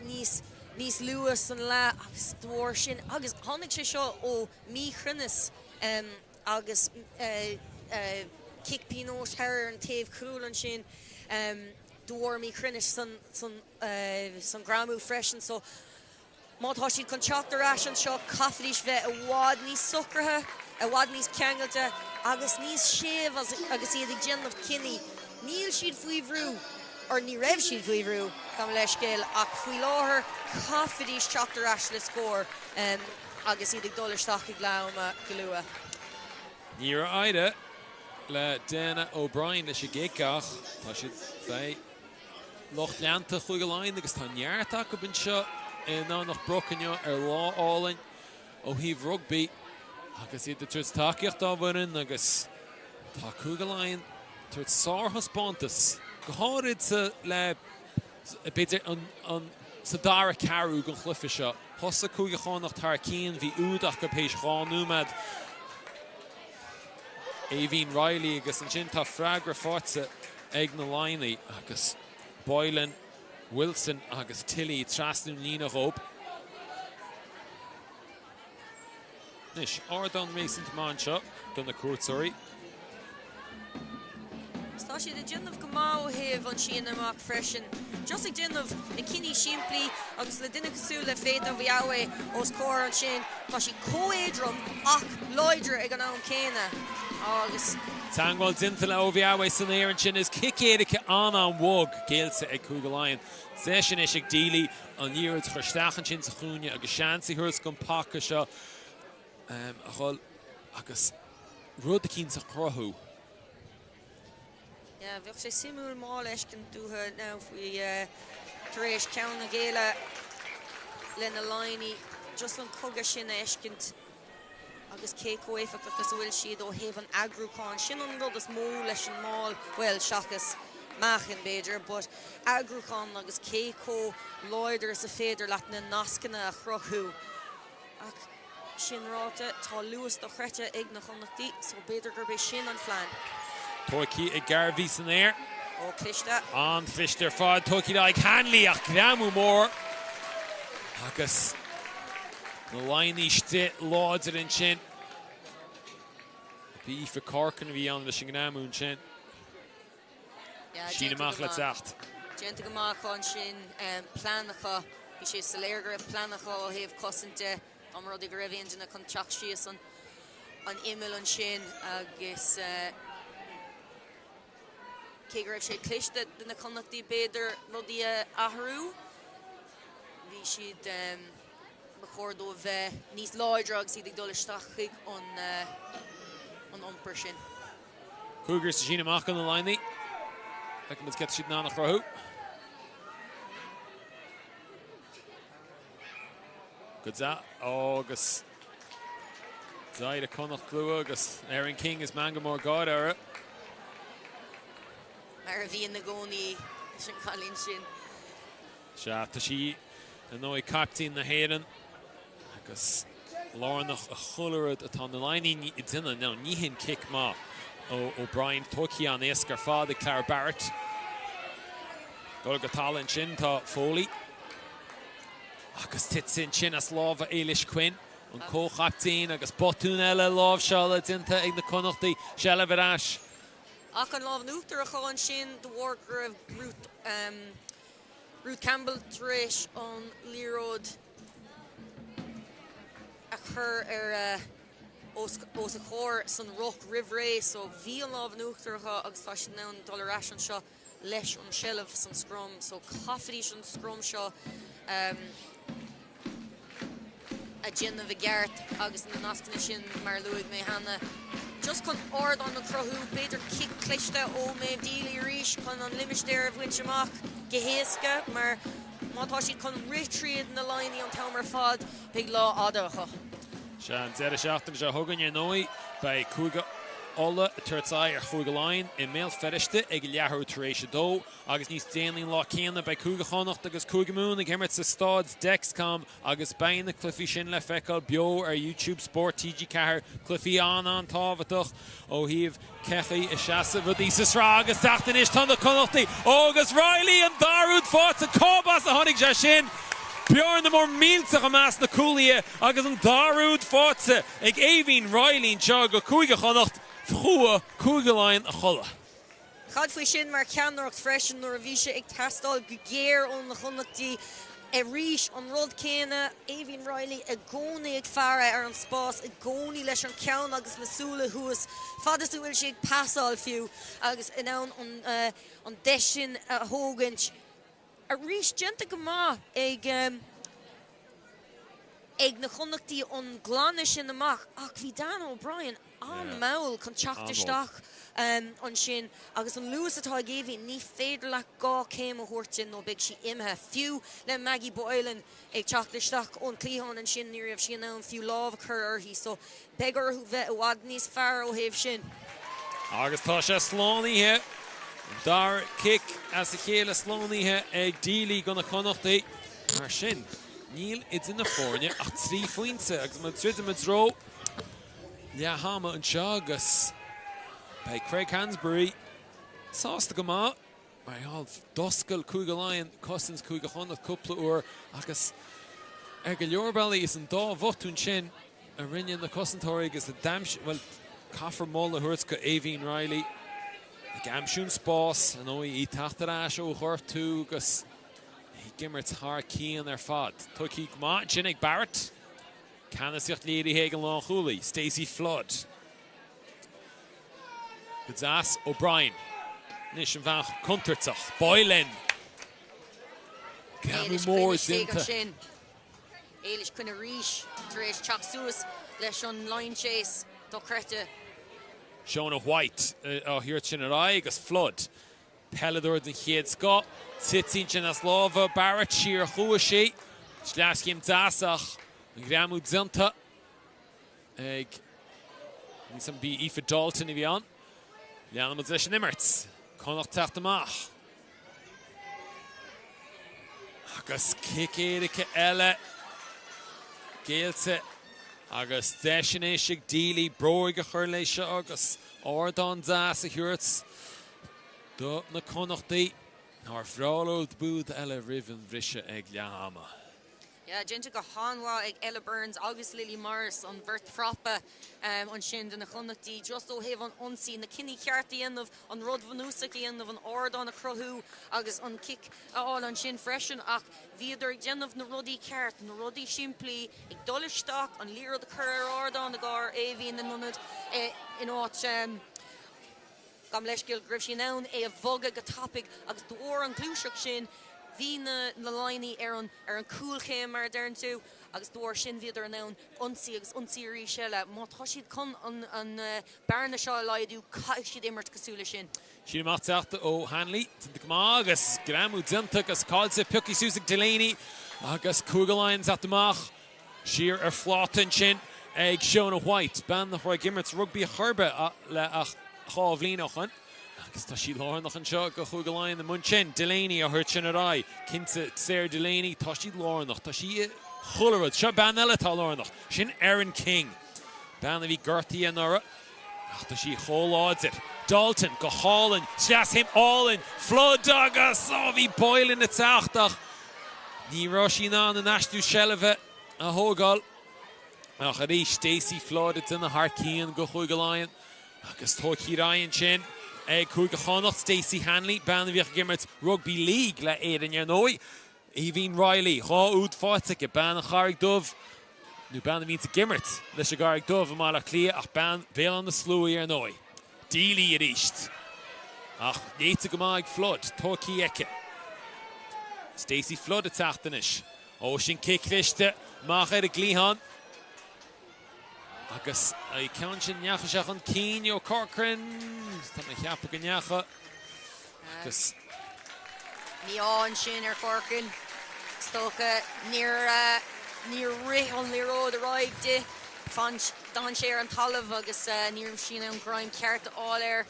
níos luas an le agus dúir sin. Agus tháinig sé seo ó mí chrunas agus kickpínós thar an taobh cruúlan sin dúir mí chrunas san gramú freisin. So má tá siad Connachta ras an seo caithfidís bheith a bhád níos sucrathe, a bhád níos ceangailte agus níos séamh agus iad ag déanamh cinní. Níl siad faoi bhrú, or ní raibh siad faoi bhrú gan leis céil ach faoi láthair caithfidís Teachta ras le scór agus iad ag dul isteach ag leabhar go luath. Ní raibh aide le Dana O'Brien leis a géicach. Tá siad bei locht leanta chuig a láin agus tá neartach go bin seo ná nach brocanne ar láálainn ó híomh rugbaí agus iad tuairt takeíocht á bhain agus tá chuig a láin tuairt sárthas bontas go háirid sa le beidir an sa dara carú go chlufa seo. Thosa chuig a chánacht tar cían bhí údach go péis cháúmad Éhín Riley agus an sin tá freigra fáte ag na láinaí agus Boylan, Wilson agus Tilly trasnú lína hóp. Nis, Ardon Mason Taman seo don na cuairteoirí. Tá siad a déanamh go má ó thaobh an sin amach freisin. Just ag déanamh na cinní siimplí agus le duine cosú le féad an bhí áha os cóir an sin. Tá si cóéadrom ach loidir ag an ann céine. Agus Tangwal dinta le ó bhí áha san éireann sin is cicéadacha an bhog géalsa ag cúig a láin. Sé sin is ag dílí an díiread chuirsteachan sin sa chúine agus seansaí thuras go pacha seo a chul agus rud a cín sa chrothú. Ja, bheadh sé simúil má leis cin dútha ná faoi tar éis ceann na géile le na láinaí just an cogad sin éiscint agus céco éifeach agus bhfuil siad ó thaobh an agrúcháin sin an rud is mó leis an máil, well, seachas machchan beidir, but agrúcháin agus céco loidir sa féidir leat na nascanna a chrothú. Ach sin ráta tá luas do chreite ag na Connachtaí, so beidir gur béis sin an phlean. Tóci ag garbhí san éir. Ó Cliste. An fister fád tóci ag Hanley ach gramú mór. Agus na láinaí ste láidir an sin. Bhí fa Corcan bhí an leis an gramún sin. Sin amach le teacht. Déanta go amach an sin planacha, bhí sé sa léir go raibh planacha ó thaobh cosanta am rud ag raibh aon na contract síos an imil an sin agus cé go raibh sé cliste na Connachtaí beidir rudí athrú. Bhí siad chóirdó bheith níos láidir agus iad ag dul isteach chuig an iompar sin. Cougars sa sin amach an na láinaí. Like let's get siad ná nach chrothú. Good za, agus Zaid a Connacht glua agus Aaron King is mangamór gád ara. Mar a bhí na gcónaí sin chalín sin. Tá sí an nói captain na héireann agus lárnach a chularad atá na láinaí I duine ná níhinn kick má ó O'Brien tóci an éascar fád ag Clara Barrett. Gol go talann sin tá Foley. Agus tit sin sin as lámha Eilish Quinn an cóchaptain agus botún eile lámh seo le dinta ag na Connachtaí seile bharás. Ach an lámh nuachtar a cháin sin do bhór of Ruth Campbell tréis an líród a chur os a chóir san roch rivré, so bhí an lámh nuachtar agus tá sin ná dul ras an seo leis an shelf san scrum, so caffeí an scrum seo a gin of a gart agus na nascna sin mar luig mé hanna. Just con ord on the crohu, beter kick clichte o me dealy rish con on limiter of winchemach geheska, maar matashi con retreat in the line on Tomer Fod, big law adacha. Sean zera shachten ja hogan je noi by Kuga alle turtsai Kuga line in mail feriste ag leahu treisha do agus ní Stanley Laighin by Kuga Connachta agus Kuga Moon ag hemmert sa stads Dexcom agus bain the Cliffy sin le fecal Beo YouTube Spórt TG4 Cliffy an távatach ó híh cechi a seasa bhí sa srá agus tatain is tan Connachta agus Riley and Darúd fát a cóbas a honig ja sin Bjorn the more míltach a más na coolia agus an Darúd fáte ag Éivín Riley jog go Kuga Connacht Frua Kugaline a cholla. Chad fwy sin mar ceannacht freisin nor a bhí sé ag tastal gegéir ón na Connachtaí a ríis an rud céine Éivín Riley a gcónaí ag fearra ar an spás a gcónaí leis an ceann agus masúla thuas fadas bhfuil sé ag passáil fiú agus in ann an deisisin a thógant a ríis genta go maith ag na Connachtaí an gláne sin amach ach bhí Dan O'Brien an maul con teachtarsteach an sin agus an luas atá géhí ní féidir le gá céim a thuirtin nó beag si imthe fiú le Maggie Boylan ag teachtarsteach ón clíán an sin ní raibh sin an fiú lámh chur orthaí so begar chu bheith a bhhad níos fearr ó thaobh sin. Agus tá sé sláníthe dar kick as a chéile sláníthe ag dílí go na Connachtaí mar sin níl it's in na fórne ach trí fointe agus ma tríd me dro Hama an agus by Craig Hansbury sásta go má mar all doscail Kuga Lion costins Kuga Connacht cúpla uair agus go leorbelí is an dá bhotún sin a rinne na costantóirí agus a damsh well caafar molla thuirt go Éivín Riley a gamsún spás an óí tatarás ó chuirtú agus gimmert thar cían ar fad tuí má Jinnig Barrett Canasicht Lady Hagan Long Hooley, Stacey Flood. Gazas O'Brien. Nishan Van Kuntertzach. Boylan. Gamu Moore Zinta. Eilish Quinn Rish. Dresh Chak Suez. Leshon line chase. Docreta. Shona White. Here Chinarai. Gus Flood. Pelador the Head Scott. Titzin Chinaslava. Barrett Sheer Huashi. Slaskim Zasach. Gramu Zinta ag ní san bí Aoife Dalton I bhí an leanam leis an immerts Connacht teacht amach agus cicéirice eile géalte agus deisian éisig dílí bróig a chur lei seo agus ardán dáas a thuirt do na Connachtaí nar bhrálód búd eile rivan bhrise ag leama. Yeah, gente go Hanwa ag Ella Burns, August Lily Morris on Bert Frappa on Shind and the Connachtaí just ó heh an unseen the Kinney Carty end of on Rod Vanusaki end of an ord on a Crohu agus on kick all on Shin freshen ach viidir gen of na Ruddy Cart na Ruddy Shimply ag dullish stock on Lear the Currer ord on the gar Avi in the Nunad in what gam leisgil gribh sin ann a bhoga go topic agus dúir an clúiseach sin hí na Laighin ar an cool chéim mar dearn tú agus dúir sin viidir an ann unsaí agus unsaírí seile má tá siad chun an bearna seo leidú caiith siad immert cosúla sin. Siad amach teachta ó Hanley tinta go má agus gramú dinta agus cáilte Pucky Susan Delaney agus Kugalines at amach siar ar flátain sin ag Shona White ban na chuig immert rugby harbe le ach chábh líonachan. Agus tá sí lárnach an seo go Kugaline na mun sin Delaney a thuirt sin a rá cinnte Sarah Delaney tá sí lárnach tá sí chularad seo ban eile tá lárnach sin Aaron King ban a bhí gortaí an ára ach tá sí choláidir Dalton go hálan seas him allin Flood agus á bhí Boylan na teachtach ní rá sí ná na neistú seilbheith a thógáil ach a rí Stacey Flood it's in na Harcían go Kugaline agus tóí Ryan sin Kuga Connacht, Stacey Hanley, ban bhíoch gimmert Rugby League le éan ar nói. Éivín Riley, há úd fáitige, ban a charig dubh. Nu ban a bhínta gimmert leis a garig dubh amach lia ach ban bhéal an na slúí ar nói. Dílí a ríist. Ach, Néite Gamaig Flood, Torki Eke. Stacey Flood at Tachtanish. Ocean kick Rishte, Macher de Glihan. Agus, I count in Yachashach on Keen, your Corcoran. Stamna Chiappa Ganyacha. Agus. Neon Shin or Corcoran. Stoka near Rihon Lero, the right day. Don Share and Tolav, Agus near Sheena and Grime Carta all air.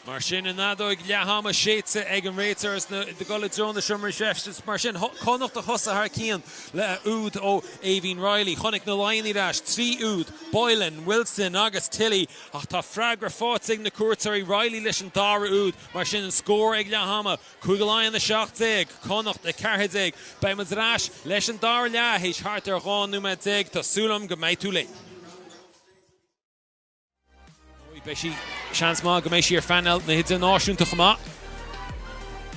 Marsin and Nadoig Yahama Shaitse Egan Raiters the Gulladron the Shummer Chefs Marsin Connachta Hussa Harkian Le Oud O Aveen Riley Chonig na Laighin Dash 3 Oud Boylan Wilson August Tilly Achta Fragra Fortzig na Kurtari Riley Lishan Dara Oud Marsin and Score Eg Yahama Kugalayan the Shachtzig Connachta Carhedzig Bemazrash Lishan Dara Lahish Harter Ron Numatzig to Sulam Gamaitule Beshi chance má go mééis sé ar fanel na hit an náisiúnta chumá.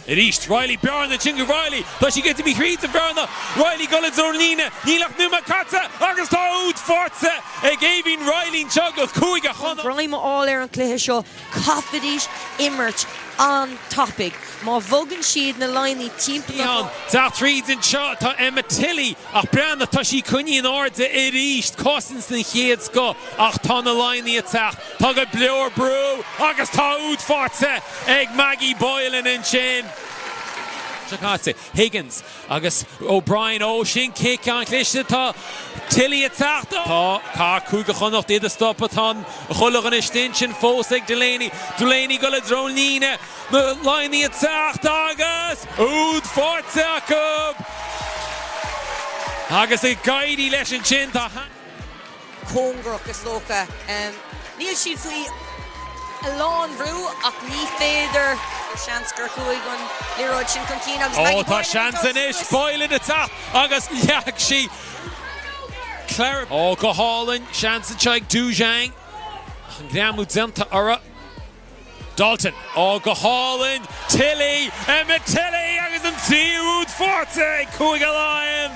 Ríist Riley Beo na Chinga Riley tá si get to be creative Beo Riley Gullad's Ornina Nílach Numa Katsa agus tá úd forza ag Aveen Riley Chuggle Cúige Chona Grime all air an cluiche seo Cafidís immert on topic má bhogan siad na Laighin timp Tá tríd in shot tá Emma Tilly ach breanna tá si cunní an áde I ríist costins na chéad sco ach tá na Laighin atach tá go bleor brew agus tá úd forza ag Maggie Boylan in sin Higgins agus O'Brien O'Shin kick an Clishte tá Tilly atach tá cá cúga Connacht iad a stoppa tá chulag an istin sin fós ag Delaney gola dróníine na Laighin atach agus úd forza cub agus ag gaidí leis an sin tá Congroch is loca Níl siad faoi a lán bhrú ach ní féidir chance gur chuig an Leroy sin Contín agus Maggie tá chance in ish Boylan atach agus leag si Clara go Holland chance in Chaig Dujang an Gramu Zenta Ura Dalton go Holland Tilly Emma Tilly agus an tíúd forte Cúige Lion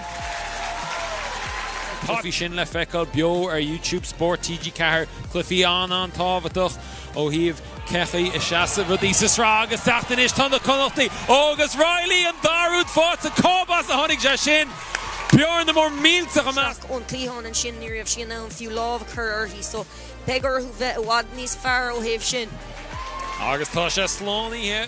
Cliffy sin le feicil Beo ar YouTube Spórt TG4 Cliffy an tábhaach ó híomh cechaí I seasa rudí sa srá agus teachtain is tá na Connachtaí agus Riley an darúd fát a cóbas a tháinig de sin Bjorn na mór mílteach amach ón clíhán an sin ní raibh sin an fiú lámh chur orthaí so begur who bheith bhád níos fearr ó thaobh sin agus tá sé sláníthe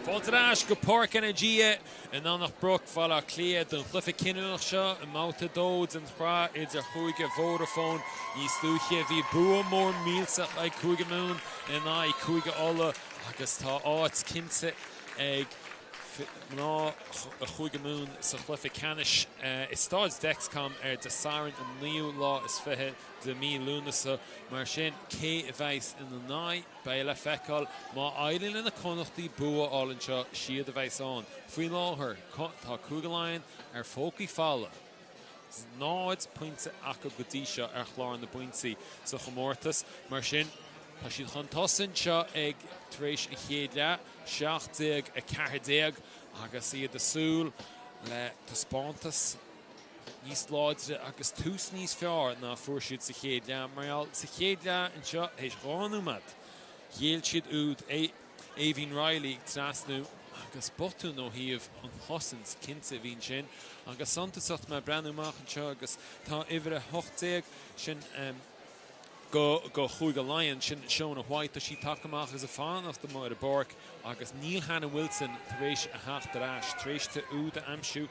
Fáilte go Páirc Energia in annach broch falla clia don chlufa cinneach seo in Babhta dóid an Rugbaí Idirchúige Vodafone níos dúche bhí bua mór mílsa ag cúige mún in á cúige alla agus tá áit cinse ag ná a chuige mún sa chlufa canis is stáid Dexcom de saran an níú lá is fithe de mí lúnasa mar sin cé a bheits in na náid beile feicáil má éileann in na Connachtaí bua álann seo siad a bheits an. Faoi láthair tá cúige Laighin ar fócaí falla. Náid pointe acu go dtí seo ar chláir na buintí sa chomórtas mar sin tá siad chun tosainn seo ag tar éis a chéad le 70 agus iad a súl le tá spántas níos láidre agus tús níos fearr ná fuair siad sa chéad le marall sa chéad le an seo éis gáinúmad dhéal siad úd Éivín Riley trasnú agus botú nó híomh an hosans cinnte bhín sin agus santasacht me breanúach an seo agus tá ihre 80 sin go chuige Laighin sin Seán White a sí takeamach as a fánach do mar a Bork agus Neil Hannah Wilson tar éis a hacht arás tréiste úd a amsú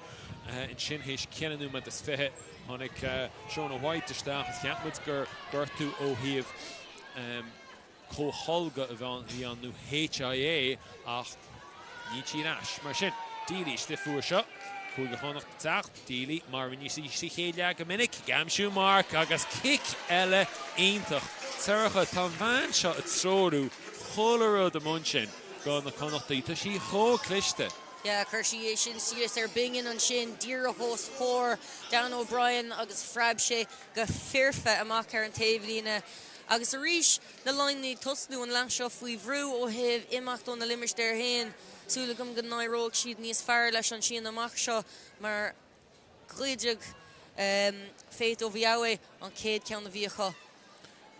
in sin hééis ceanú me is fithe tháinig Seán White isteach as ceapmuid gurtú ó híomh cóholga a bhí an nó HIA ach ní tí ras mar sin dílí stifuair seo chuige Connachta teacht dílí mar bhí sí chéile go minic gamsú mark agus kick eile aintach tuircha tá bhain seo a tróú cholarú do mun sin go na Connachtaí tá sí chó cliste. Yeah, Kirsty sin sias bingin an sin dír a hós chór Dan O'Brien agus freibse go fearfe amach ar an taobhlíne agus a ríis na Laighin tosnú an lang seo faoi bhrú ó heh imacht ón na limerish der hain súla gom go náróg siad níos fearr leis an sin amach seo mar gluideag féit ó bhíáha an céad ceann na bhíocha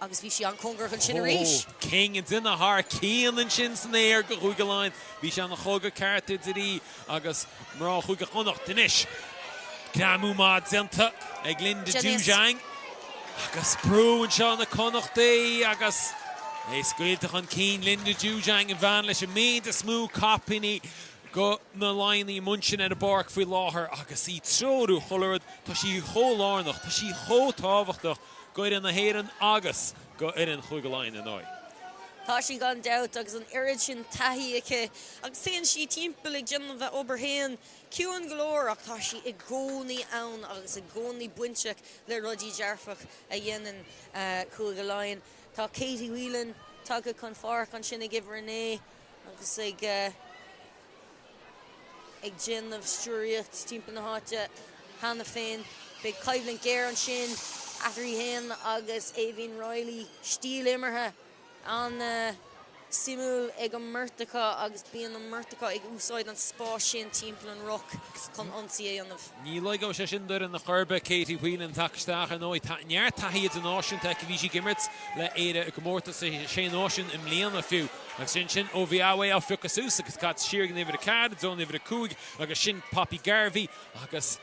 agus bhí si an congar chun sin a ríis. King and duna haar cían an sin san éir go chuige Laighin bhí se an chóga carta dirí agus mar chuige Connacht dinis Craobh má denta ag Linda Dúshaing agus brúin seo na Connachtaí agus scuilteach an cín Linda Dúshaing an bhean leis an méad a smú capinní go na Laighin munsin ar a Bork faoi láthair agus í tróú cholarad tá sí chólárnach tá sí chótáhachtach go ar na héan agus go ar an chuige Laighin an áid. Tá sí gan doubt agus an irid sin taí aice agus sé sí timppla ag Jim bheith oberhéin ciúan golóir ach tá sí i gcónaí ann agus i gcónaí buinte le rudí dearfach a dhéanaan chuige Laighin. Tá Katie Whelan tugad chun fáric an sin ag Iverné agus ag Jin of Stúriocht timppla na háte Hannah féin beag Caibhlinn Géir an sin Athrí hen agus Éivín Riley stíl imirthe an simú ag an Murtacha agus bíon an Murtacha ag úsáid an Spórt sin timppla an rock chun ansaí anmh. Ní leigh sé sin ar na churbe Katie Whelan taketeach an óid near taíad an áisiún te bhí sí gimmert le éire a gomórta sé áisiún im léana fiú agus sin ó bhí áha á fiocasús agus cad siirgan idir a cad dón idir a cúig agus sin Papi Garvey agus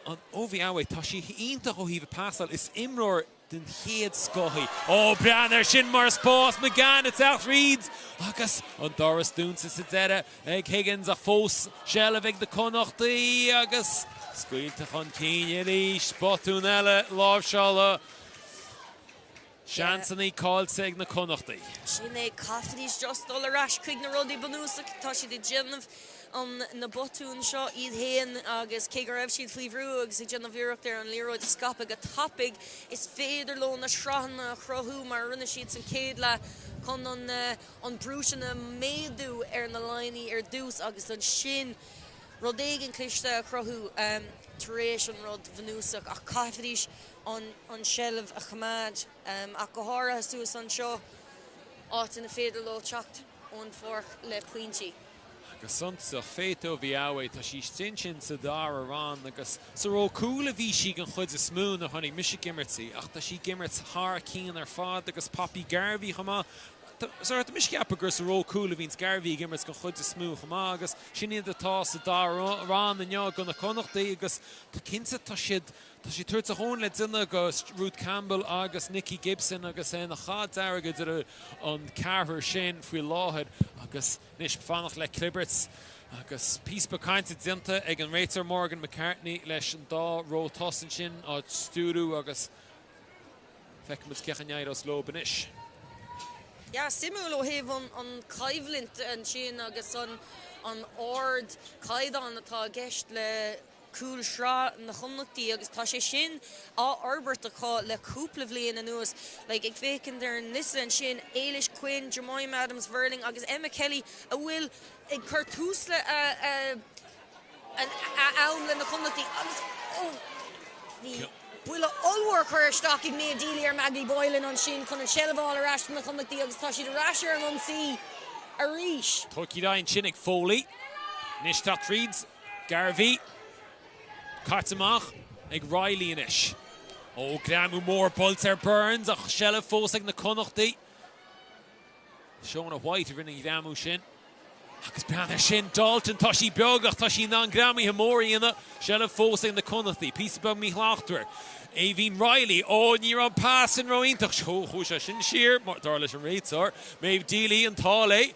an ó bhí áha tá sí ionintach ó híomh pásal is imróir den héad scothi. Ó breanar sin mar spás McGann it's out Reeds agus an Doris Dúnsa sa deire ag Higgins a fós seileh ag de Connachtaí agus scuilteach an cíine ríis botún eile lábhseála seansannaí cáilte ag na Connachtaí. Sin é caithríos just dul arás chuig na rudaí banúsach tá si de Jimnamh an na botún seo iad héan agus cé go raibh siad faoi bhrú agus i Jimnamh iirecht ar an líróid scapa go tapig is féidir ló na srahanna chrothú mar rinne siad san céad le chun an brúisina méadú ar na Laighin ar dús agus an sin rud éigen cliste a chrothú tar éis an rud bhanúsach ach caithríos an seilbh a chamád ach go háirithe suas an seo áit ina féidir ló teacht ón fórc le puintí. Agus sunta féitó bhí áha tá sí sin sa dár arán agus sa ró coolla bhí si an chuid a smún a tháinig mis gimmertí ach tá sí gimmert thar cían ar fád agus Papi Garvey chumá Sort of miscap agus ró cool vín Garvey gimmers go chud smooth agus sin the toss da ran and yo gonna Connachta agus the kinsa tashid turts a hon let in agus Ruth Campbell agus Nicky Gibson agus en a chad aragad on Carver Shin fwy láhad agus nish fanach le Cliberts agus peace behind zinta ag an Raider Morgan McCartney leis an da ro tossin sin a stúru agus fek mus kechan os lo benish. Ja, simul ó heh an caimhlint an sin agus an ord caidan atá gceist le cool shrá na Connachtaí agus tá sé sin á Albert aá le cúpla bbliain anuas like ag fécin ar nisa an sin Eilish Quinn, Jemima Adams Verling agus Emma Kelly a bhfuil ag chuirtús le an am le na Connachtaí agus Bhfuil allhar chuir stacking mé díli ar Maggie Boylan an sin chun an sellbháil ar as na Connachtaí agus tá siad a rasir an si a ríis. Tuki dain sin ag Foley. Nish that reads Garvey. Cartamach ag Riley inish. Oh, Gramu more Bolter Burns ach Shella fós ag na Connachtaí. Shona White rinning Gramu sin. Agus bean sin Dalton Tashi Biogach Tashi nan Grammy Hamori in the Shella fós ag na Connachtaí. Piece of me hlachter. Aveen Riley, oh, near on pass and Rointach, ho, shin sheer, Darlish and Raidsar, Maeve Dealey and Tale,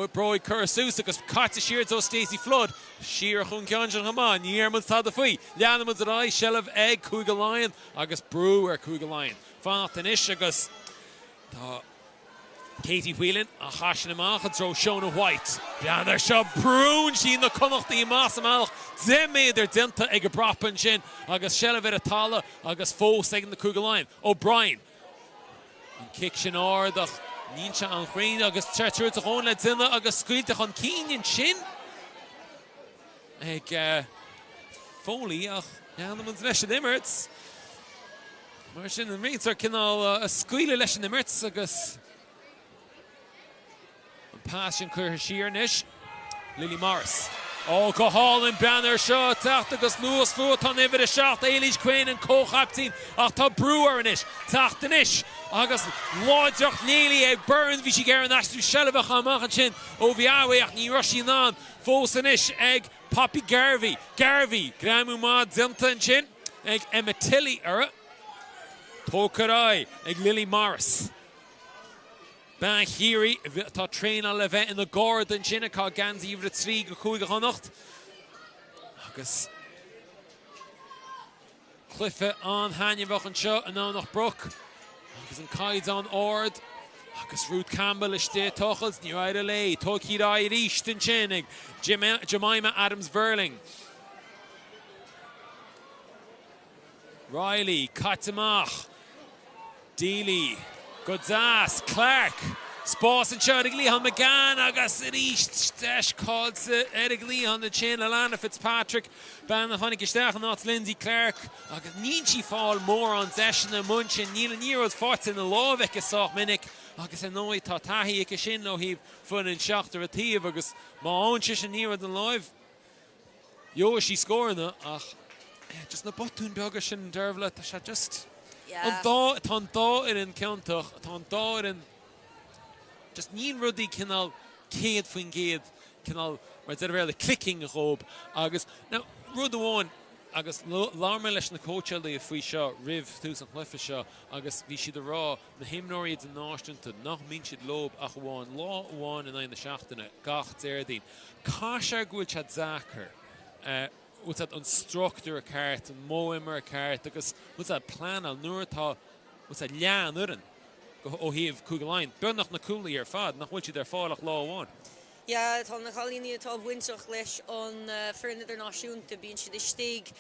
Broy Cursus, because Carta Shears, oh, Stacey Flood, Sheer Hunkanjan Haman, Yermans Tadafi, Yanamans and I, Shell of Egg, Cougar Lion, August Brewer, Cougar Lion, Fanatanish, August Katie Whelan, a Hashin and throw Shona White, down there, Shab Brune, she in the Connachtaí Massamal, Zem made their Denta, Egg Brappen Shin, August Shell of Tala, August Fo, second the Cougar Lion, O'Brien, and kick Shinor, the Nincha and Green, August Church to Hone, let's in the August Squeal on Kenyan Shin, Egg Foley, down the one's Lesson Emirates, Marshin and Reeds are Kinal, a squeal Lesson Emirates, August. Passion clear sheer nish. Lily Morris. Oh, go hall and banner shot. Tachtagus Lewis foot on over the shot. Eilish Quinn and Craobh ach tá Brewer nish. Tachtanish. Agus Lodjoch nearly a Burns Vichy Garan Ashtu Shelvach Hamachan Chin. Oviawe ach ni Rushinan. Fosanish egg Poppy Garvey. Gramu Mad Zimta and Chin. Egg Emma Tilly era. Tokarai. Egg Lily Morris. Ben Hiri, tá train a le bheith in the Gordon sinna cá gansaí ibre trí go chuige Connacht. Agus Cliffe an Hanniebach an seo an ná nach Brook. Agus an Caid an Ord. Agus Ruth Campbell is té tochels ní raid a lei. Tóci ra i ríist an sinnig. Jemima Adams Verling. Riley, Katamach. Dealey. Godzas, Clark, Spórt and Sherick Leon McGann, Agus East, Stash calls Eric Leon the chain, Alana Fitzpatrick, Ban the Honig Stach, not Lindsay Clark, Agus Ninchi fall more on Session and Munch and Neil and Nero's forts in the law, Vekasach Minnick, Agus and Noi Tatahi, Ikashin, no he fun and shocked or a thief, Agus my own Chish and Nero than live. Yo, she scoring the, just the button Douglas and Dervla, just. Yeah. Tá dá in countach, tá dá in just níon rudí cinál céad faoin géad cinál mar de bhéir le clicking a chób agus now rud amháin agus lámar leis na cóteildaí a faoi seo rih tús an chluife seo agus bhí siad a rá na himnóirid an náisiúnta nach mín siad lob a bháin lá bháin in na seachtainna gach déirdín. Cá sé gúil se Zachar what's that instructor a cart and moimer a cart because what's that plan al nuirtá what's that lean urin go ó híh cúgaláin burnach na cúlaí ar fad nach bhfuil si ar fáilach lá bháin. Ja, tá na chalíní atá bhaintach leis an fearn idirnáisiúnta bíonn siad istigh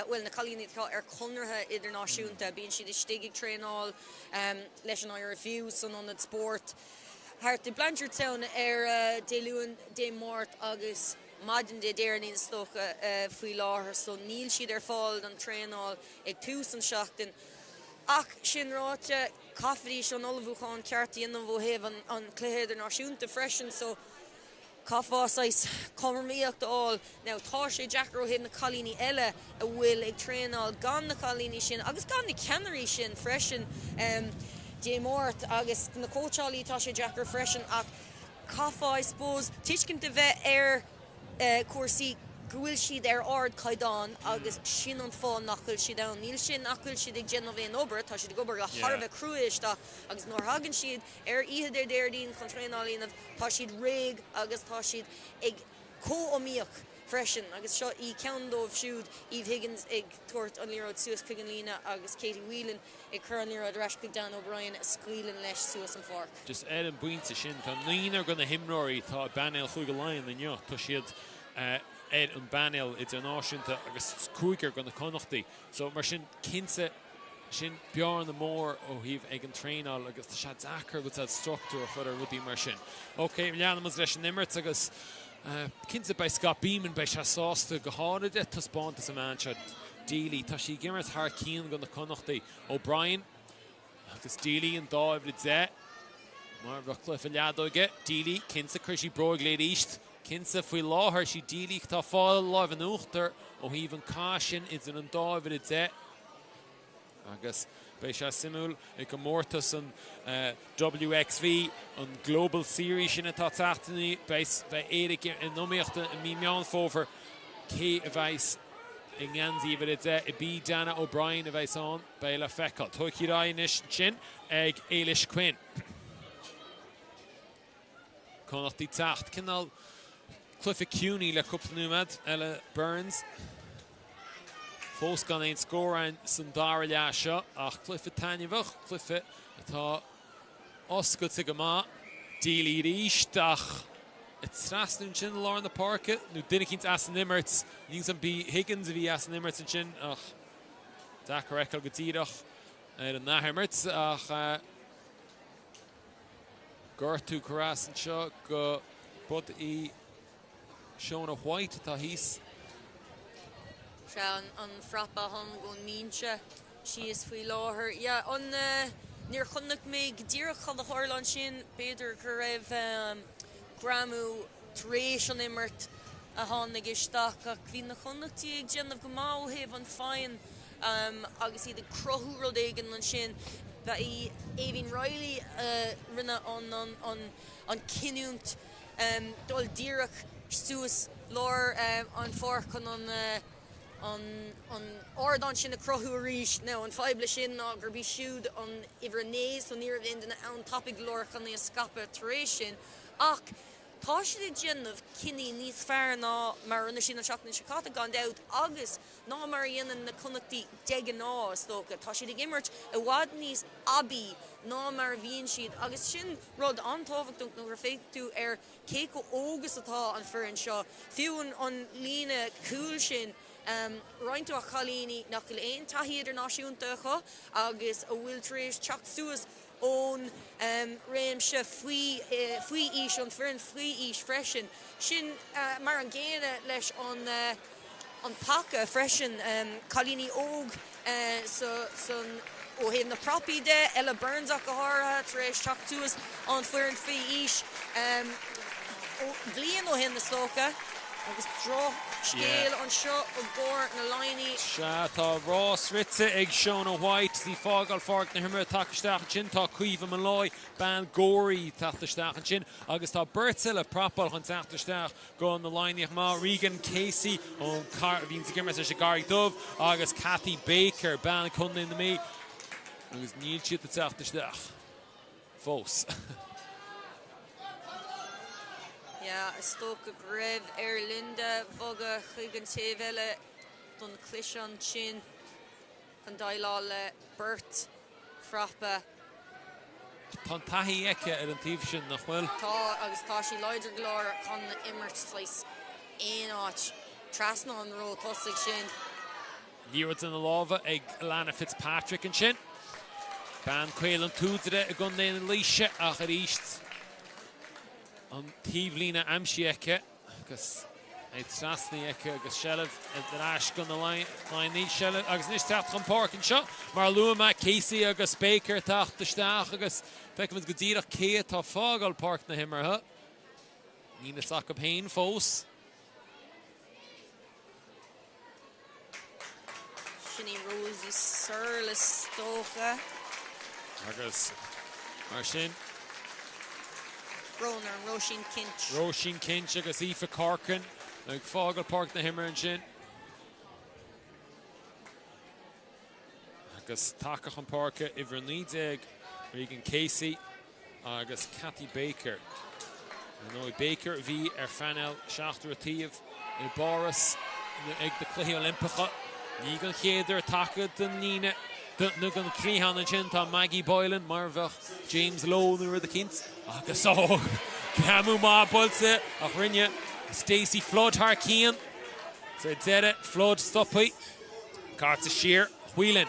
well na chalíní atá ar chunartha idirnáisiúnta bíonn siad istigh ag tréáil leis an áir review san an Spórt. Thart de Blanchardstown ar dé luúin dé mát agus Madden de Darren stocha faoi láthair so níl siad ar fáil an tréáil ag tús an seachtain ach sin ráte cafaí se an olbhúcháin ceartaí an bh heh an cléhéad an náisiúnta freisin so cafaáis comíocht all now tá sé Jackro hé na chalíní eile a bhfuil ag tréáil gan na chalíní sin agus gan na ceanirí sin freisin dé mórt agus na cóteálaí tá sé Jackar freisin ach cafa I suppose tuiscint de bheith cuasaí Gwyl siad ard caidan agus sin an fá nachil siad an níl sin nachil siad ag gen bhéon obair tá siad gobar go Harbheith cruúiste agus nóir hagann siad iad déirdín chun tréáíanamh tá siad réig agus tá siad ag cóomíoch freisin agus seo í ceandómh siúd Eve Higgins ag tuairt an líróid suas chuigean lína agus Katie Whelan ag chur an líróid reis go Dan O'Brien scuileann leis suas an fág. Just an buinte sin tá líonar go na himráí tá banil chuig go láin na tá siad an banil internanáisiúnta agus cúigar go na Connachtaí. So mar sin cinse sin bear na mór ó híh ag an tréáil agus tá se dachar go struchtú a chud ar rudí mar sin. Ok, leanmas leis an nimmert agus cinse bei Scott Beeman bei se sásta go háide tá spáanta sa man se dílí. Tá sí gimmert thar cían go na Connachtaí. O'Brien agus dílí an dáibh le mar rucliffe leadóige dílí cinse chuir sí broig léad íst. Kinsa fwy láthir si dílích tá fáil láimh an uachtar ó híh an cáisin is an dáimhid de. Agus bei se simúil ag go mórtas an WXV an Global Series sin atá teachtaí bheith éidir an nóíochta an mí meán fóver cé a bheith i ngansaí bhid de I bí Dana O'Brien a bheith an bei le feicáil. Tuaicí ráis sin ag Eilish Quinn. Connachtaí teacht cinál Cliffy Cuny le cúplanúmad Ella Burns. Fós gan ein scórain san dára le seo ach Cliffy tainmhach Cliffy atá oscail sa go má dílí ríist ach it trasnún sin lá na parca nó duine cinnt as an immerts níos an bí Higgins a bhí as an immerts an sin ach dachar eicil go tíadach ar an nachimmerts ach gortú carás an seo go bud I Shona White tá hís. Se an frappa hon go mínse si is faoi láthir. Ja, an níor chunnach mé díreach chu a Harlan sin beidir go raibh gramú trééis an immert a tháinig isteach ach bhí na chunnachtaí ag déanamh go máthébh an fáin agus iad crothú rud éigean an sin ba I Éivín Riley rinne an cinúnt dul díreach suas lár an fórchan an ordan sin a crothú a ríis ná an feible sin ná gur bhí siúd an ihar nééis an níor bhíon duna an tapig lár chun é scape taréis sin ach tá siad déanamh cinní níos fearr ná mar rinne sin an seach na Chicago gan out agus ná mar dhéanaan na Connachtaí deige ná tócha tá siad ag immert a bhád níos abí ná mar bhíonn siad agus sin rud antáhachtach nó gur féitú ar cé go ógus atá an fearann seo fiúin an lína cúil sin roiintú a chalíní nach go éon taithí idirnáisiúnta chu agus a bhfuil trééis teach suas ón réim se faoi ís an fearann faoi ís freisin sin mar an ggéine leis an pacha freisin chalíní óg san ó héad na propi de Ella Burns ach go háirithe taréis teach suas an fearann faoi ís blian ó hen na stócha agus dro scéal an seo ó góir na Laighin. Se tá Ross ritse ag Shona White hí fágáil fág na himir takeisteach an sin tá cuimh an lái ban góirí tataisteach an sin agus tá Bertsil le propal chun tataisteach go na Laighin má Regan Casey ón bhín sa gimmer se garig dubh agus Kathy Baker ban chun in na mí agus níl siad a tataisteach. Fós. Ja, stoke grev Linda voga chuig an téhile don cliis an sin an daile Bert frappa. Tá taithí eice ar an tíomh sin nach bhfuil. Tá agus tá sí leidir glár chun na immert sleis éon áit trasna an ró tosaigh sin. Díreacht in na lábha ag Alana Fitzpatrick an sin. Ban cuil an túdre a gun déana an líise ach ar íst. An tíomhlína amsí eice agus ag trasnaí eice agus sellh ar ais gun na Laighin ní sellh agus níos teacht chun park an seo mar luama Casey agus Baker tataisteach agus feicimid go dtíreach cé tá fágáil park na himmartha. Ní na sac ab hain fós. Sinní Rosie Searle stócha. agus mar sin Ronan Roisin Kinch. Roisin Kinch agus Aoife Corkin ag fágal park na himar an sin. Agus takach an parka Ivor Needig, Regan Casey agus Cathy Baker. No Baker V Fanel Shachter Ativ in Boris ag the Clui Olympica. Nígan chéidir taka den Nina Nugan Clehan an sin tá Maggie Boylan Marvach James Lowe nu the Kins. Agus ó Camu má bolse ach rinne Stacey Flood haar Kean. So dere Flood stoppi. Carta Shear Whelan.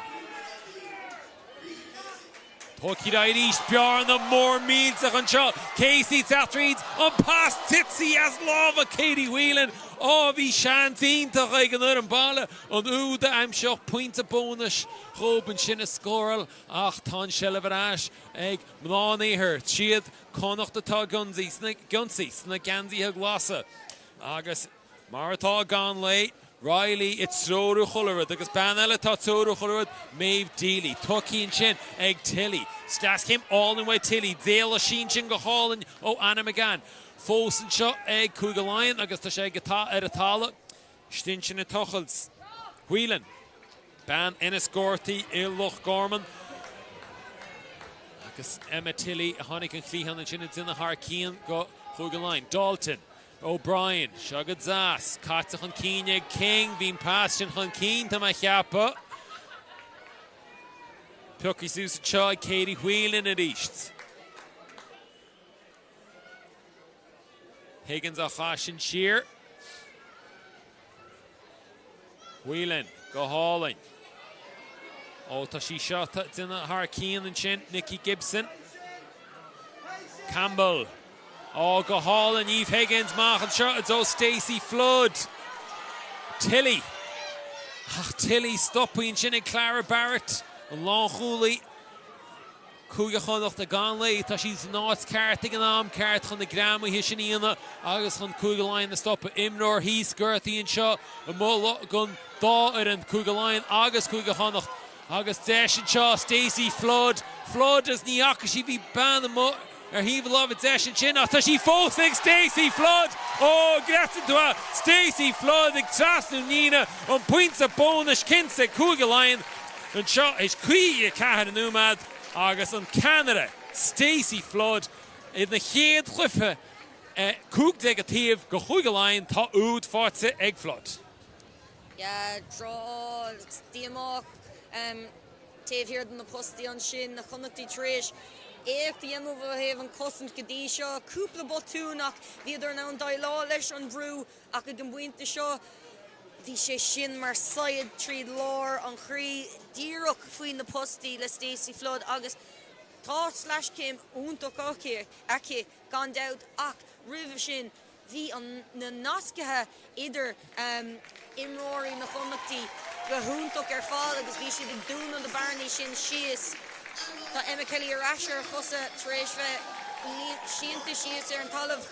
Tóki Irish Bjorn the more meals ach an shot. Casey Tatreeds on past Titsy as lava Katie Whelan. Oh, vi Shanteen to reigen an balle on Uda I'm sure point a bonus. Robin Shinna Scorel ach tan Shelleverash egg Mlani her Chiad Connachta ta Gunzi Snick Ganzi Haglasa Agus Maratha gone late. Riley, it's Soru Hullerud, because Banella thought Soru Hullerud, Maeve Deely, Tucky and Chin, Egg Tilly, Stask him all in way Tilly, Dale Sheen Chinga Hall and Anna McGann, Fosen shot, Egg Kugalion, I guess the Shag Edatala, Stinchin and Tuchels, Whelan, Ban Ennis Gorty, Illoch Gorman, I guess Emma Tilly, Honig and Clehan and Chin, it's in the Harkeen, got Kugalion, Dalton. O'Brien, Shagad Zas, Katsa Hun Keenyag King, Veen Passion Hun Keen to my Chapa. Pucky Susa Chai, Katie Whelan at East. Higgins Achashin Shear. Whelan, go hauling. Oh, Tashi shot it's in the Harkeen and Chin, Nikki Gibson. Campbell. Oh, go Hall and Eve Higgins, Machen shot, it's Stacey Flood. Tilly. Ach, Tilly, stopping Shinny Clara Barrett. Long Hooley. Kuya Connacht the Gonley, she's not carting an arm, cart on the gram with Hishiniana. August on Kugaline the stop, Imnor, he's Gerthy and shot. A more gun, Daughter and Kugaline, August Kuga Connacht. August Dash and Shaw, Stacey Flood. Flood as Nyakashi be banned the mo. He love it, Dash and Chin. After she falls, Stacey Flood. Oh, gets into her. Stacey Flood, the Trasnu Nina on points of bonus. Kinsa Kugaline and shot is Kuya Kahan and Umad. August on Canada, Stacey Flood in the Head Cliffe. Cook negative, go Kugaline, Ta Oud Fortse Egg Flood. Yeah, draw, Diamok, Tave here in the Posty on Shin, the Connachta Trish. Eich die over heven kostend gedisha, couple botunak, wie er nou dialogisch on brew, ach ik wint de show. Die she shin mar side treed lore on chree, dierok fuin the posty, le Stacey Flood, August. Thought slash came untok oké, ake, gone out, ach, rivishin, wie on the naskeha, either imrory na Connachta, gehuntok fall, because we should be doing on the barney shin shees. Tá Emma Kelly Rasher chusa tréis bheith síanta síos ar an talamh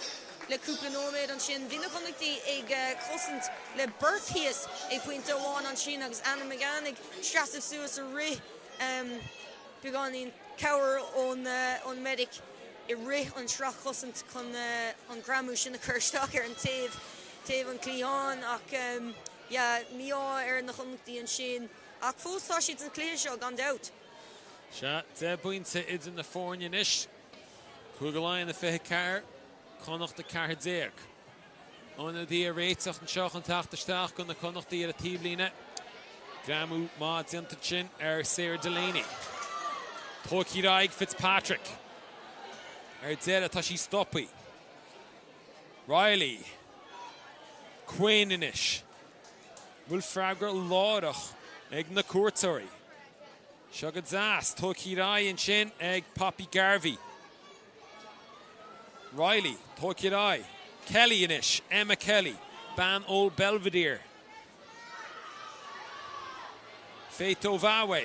le cúpla nóméid an sin. Bhí na Connachta ag chusant le burthias ag puinte amháin an sin agus Anna McGann ag streasamh suas a ri beáin cabhar ón medic I ri an sreach chusant chun an gramú sin na chuirsteach ar an taobh an Cleán ach míá ar na Connachta an sin ach fóstá siad an cléir seo gan doubt. Shot, Buinte is in the Fornianish. Kugaline the Feh car, Connachta car Zerk. On the rates of the Shock and Tach the Stach on the Connachta at Tibline. Gramu Mads Interchin, Sarah Delaney. Toki Raig Fitzpatrick. Zera Tashi Stoppy. Riley. Quaininish. Wilfragger Laudach. Egna Courtory. Shagad Zas, Toki Rai and Shin, Egg Poppy Garvey. Riley, Toki Rai. Kelly Inish, Emma Kelly. Ban Old Belvedere. Feito Vawe.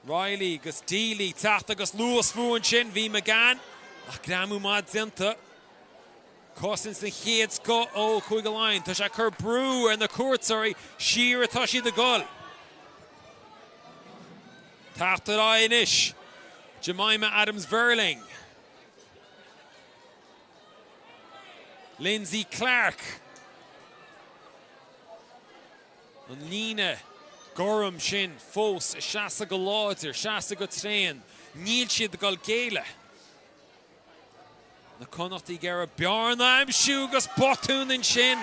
Riley, Gus Deely, Tachta Gus Lewis Fu and Shin, V McGann. Gramu Mad Zinta. Cousins the Heads go oh Kugaline, Tasha Brew and the court, sorry, Sheer Tashi the goal. Tartar Inish. Jemima Adams-Verling. Lindsay Clark. And Lena Gorham Shin, Fos, Shasa go Lauder, Shasa go Train, Níl siad go Géile. Na Connachta Gera Bjarn Amsúgus Botún in Shin,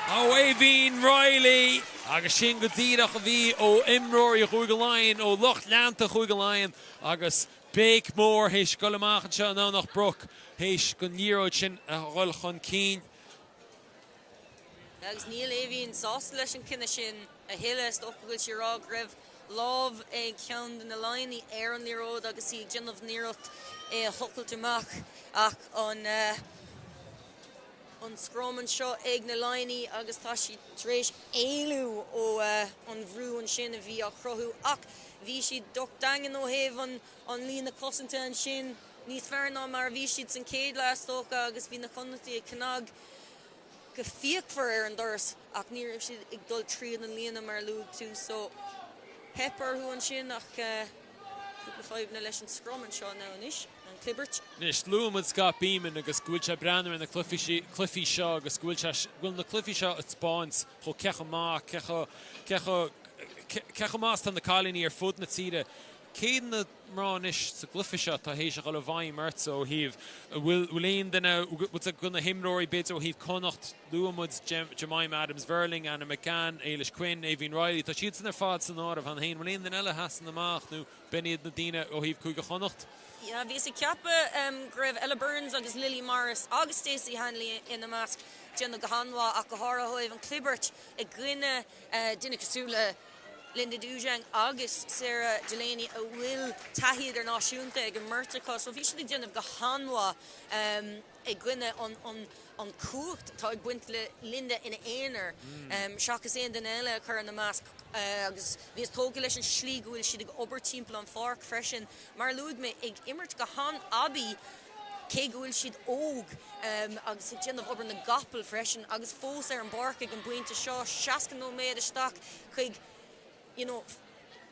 Éivín Riley, agus sin go díadach a bhí ó Imróir Chuaige Laighin, ó Loch Leanta Chuaige Laighin, agus Bake Mór héis go lemachchan seo ná nach Brook, héis go níróid sin a ghil chun cín. Agus níl éhíonn sásta leis an cinne sin a hiile stochfuil sé rá greibh lámh ag ceann na Laighin ar an líród agus í ginmh níireacht thucailt amach ach an scroman seo ag na Laighin agus tá si tréis éilú ó an bhrú an sin a bhí a chrothú ach bhí si doch dagan ó héh an lína cosanta an sin níos fearr ná mar bhí siad san céad leastócha agus bhí na Connachta ag cnag go fiachfar an doras ach níor si ag dul tríad an líana mar lúg tú so pepper hu an sin ach go fáib na leis an scrum an seo ná inis an clibbert. Nis Lúmad Scott Beeman agus gúil se breannar na clufií seo agus gúil na clufií seo at spáins cho cecha más tan na cáilíní ar fud na tíre. Céad na mránis sa glufi seo tá hééis a gal bhaim mert ó híh bhfuil éon duine gona himróí bid ó híh Connacht Luamud Jemima Adams-Verling Anna McCann Eilish Quinn Éivín Riley tá siad san ar fád san ámh an haon bhfuil éon den eile hasan amach nó beniad na daine ó híh Chuaige Connacht. Ja, bhí sa ceappa greibh Ella Burns agus Lily Morris agus Stacey Hanley in the mask Jenna Gahanwa ach go hára an clibbert ag gine duine cosúla Linda Dujang agus Sarah Delaney a bhfuil taithíad ar náisiúnta ag an murtacha so bhí siad déanamh go hanmha ag gine an cuacht tá ag buint le Linda ina éanaar seachas éon den eile chur an na measc agus bhíos tóga leis an slí go bhfuil siad ag obair timppla an farc freisin mar luúd me ag imirt go han abí cé go bhfuil siad óg agus ag déanamh obair na gapal freisin agus fós ar an barc ag an buinte seo 60 nóméad isteach chuig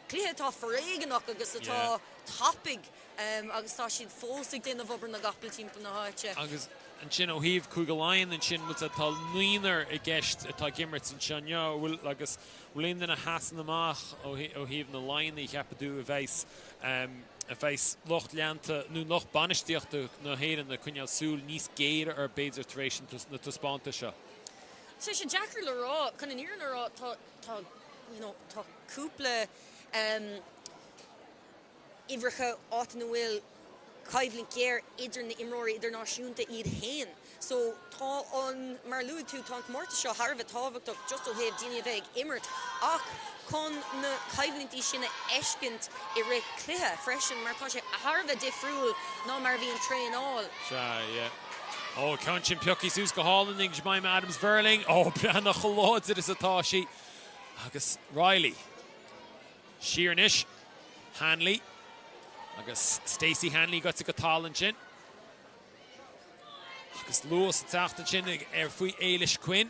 clíthe tá forréigeach agus atá tapig agus tá siad fósig déanamh obair na gapal timppla na háite. Agus an sin ó híh Chuaige Laighin an sin mu atá nuoinar i gceist atá gimmert san seanne bhfuil agus bhfuil na hasan amach ó híh na Laighin cheappaú a bheits locht leanta nó loch banistíochta na héan na cuineal súil níos géire ar beidir taréis na taspáanta seo. So sé Jackar le rá chun an íar le rá tá cúpla ihrecha áit na bhfuil caibhlinn céir idir na imróí idirnáisiúnta iad hain. So tá an mar luúd tú tá mórta seo Harbh táhachtach just ó héobh daine bheith imirt ach chun na caibhlintí sinna eiscint i ré cluthe freisin mar tá sé Harbh difriúil ná mar bhí an tréanáil. Ó ceann sin peochaí sús go hálan ag Jemima Adams-Verling breanna choláid is atá sí. Agus Riley, Sheernish, Hanley, agus Stacey Hanley got go tálan sin. Agus Lewis teachtan sin ar faoi Eilish Quinn.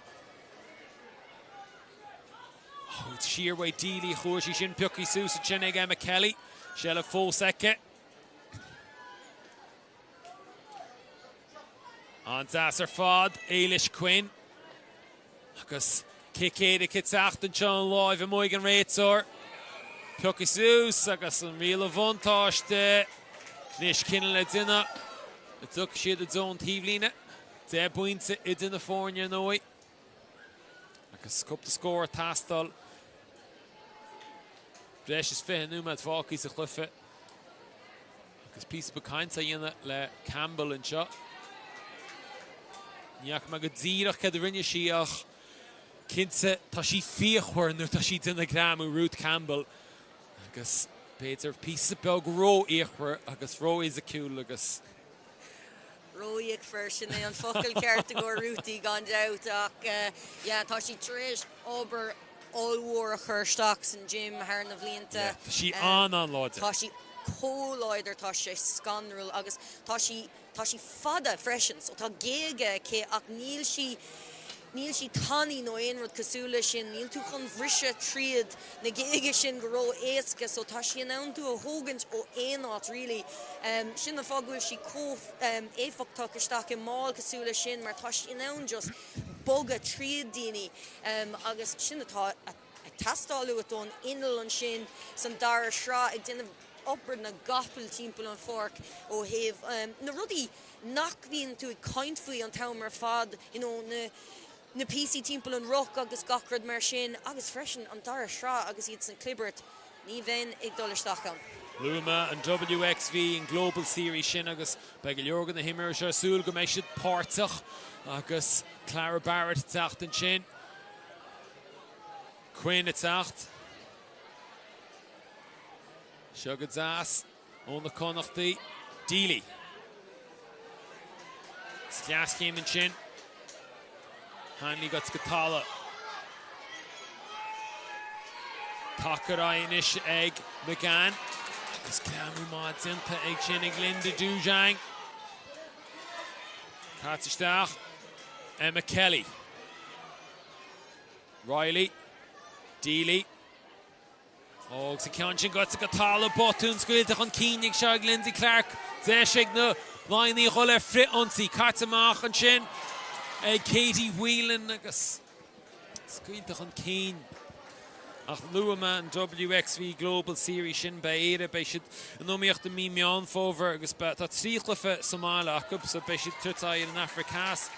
Shearway Dealey chuairtí sin peochaí sús sin ag Emma Kelly. Se le fós aice. An deas ar fád Eilish Quinn. Agus Cicéad a teachtan John láimh amóig an réiteoir. Peochaí sús agus an riail bhuntáiste. Nis cinenne le duine. Na tuc siad a dón tíomhlíne. 10 buinte I duine fórne nói. Agus cupta scór tastal. Breis is fiche núma fácaí sa chluife. Agus pís becainte dhéine le Campbell an seo. Níach me go díreach cad a rinne síach. Kinse tá sí fíochhuir nó tá sí duine gramú Ruth Campbell. Agus Peter pís beg ró íochhuir agus ró is a cúil agus. Róíag fersin an focail ceart a go Ruthí gan out ach tá sí tréis obair allhór a chuirteach san Jim haar na bblianta. Tá sí an láide. Tá sí cóláidir tá sé scanrúil agus tá sí fada freisin so tá géige cé ach níl sí níl si tanní nó éonrad cosúla sin, níl tú chun bhrisise tríad na géige sin go ró éasca, so tá si an tú a thógant ó éonát really. Sin na fágúil si cóh éfachta isteach i máil cosúla sin, mar tá si an just boga tríad daoine agus sin atá tastáú atón inal an sin san dar srá ag duine oprid na gapel timppel an fork ó heh na rudí nach bhíonn tú ag caint faoi an tamar fad na PC timppel an rock agus gacrad mar sin agus freisin an dar srá agus iad san clibbert ní bhéin ag dolisteach an. Luma an WXV in Global Series sin agus be go leorgan na himar se súil go mééis siad pártach agus Clara Barrett techt an sin. Quinn het zacht. Shugad Zas on the Connachta. Deely. Slias came in chin. Hanley got Skatala. Takarai inish egg McGann. Skamu Madzinta egg chin egg Linda Dujang. Katzistach. Emma Kelly. Riley. Deely. Oh, sa Kianchin got sa Katala botún scuilteach an cínig seag Lindsay Clark. Zeisig na Laighin cholle frit onsi Katsamach an sin. Katie Whelan agus scuilteach an cín. Ach Luama an WXV Global Series sin ba éire bei siad nóíocht a mí meán fóver agus ba tá tríchlufa Somála acub so bei siad tutáir an Africas.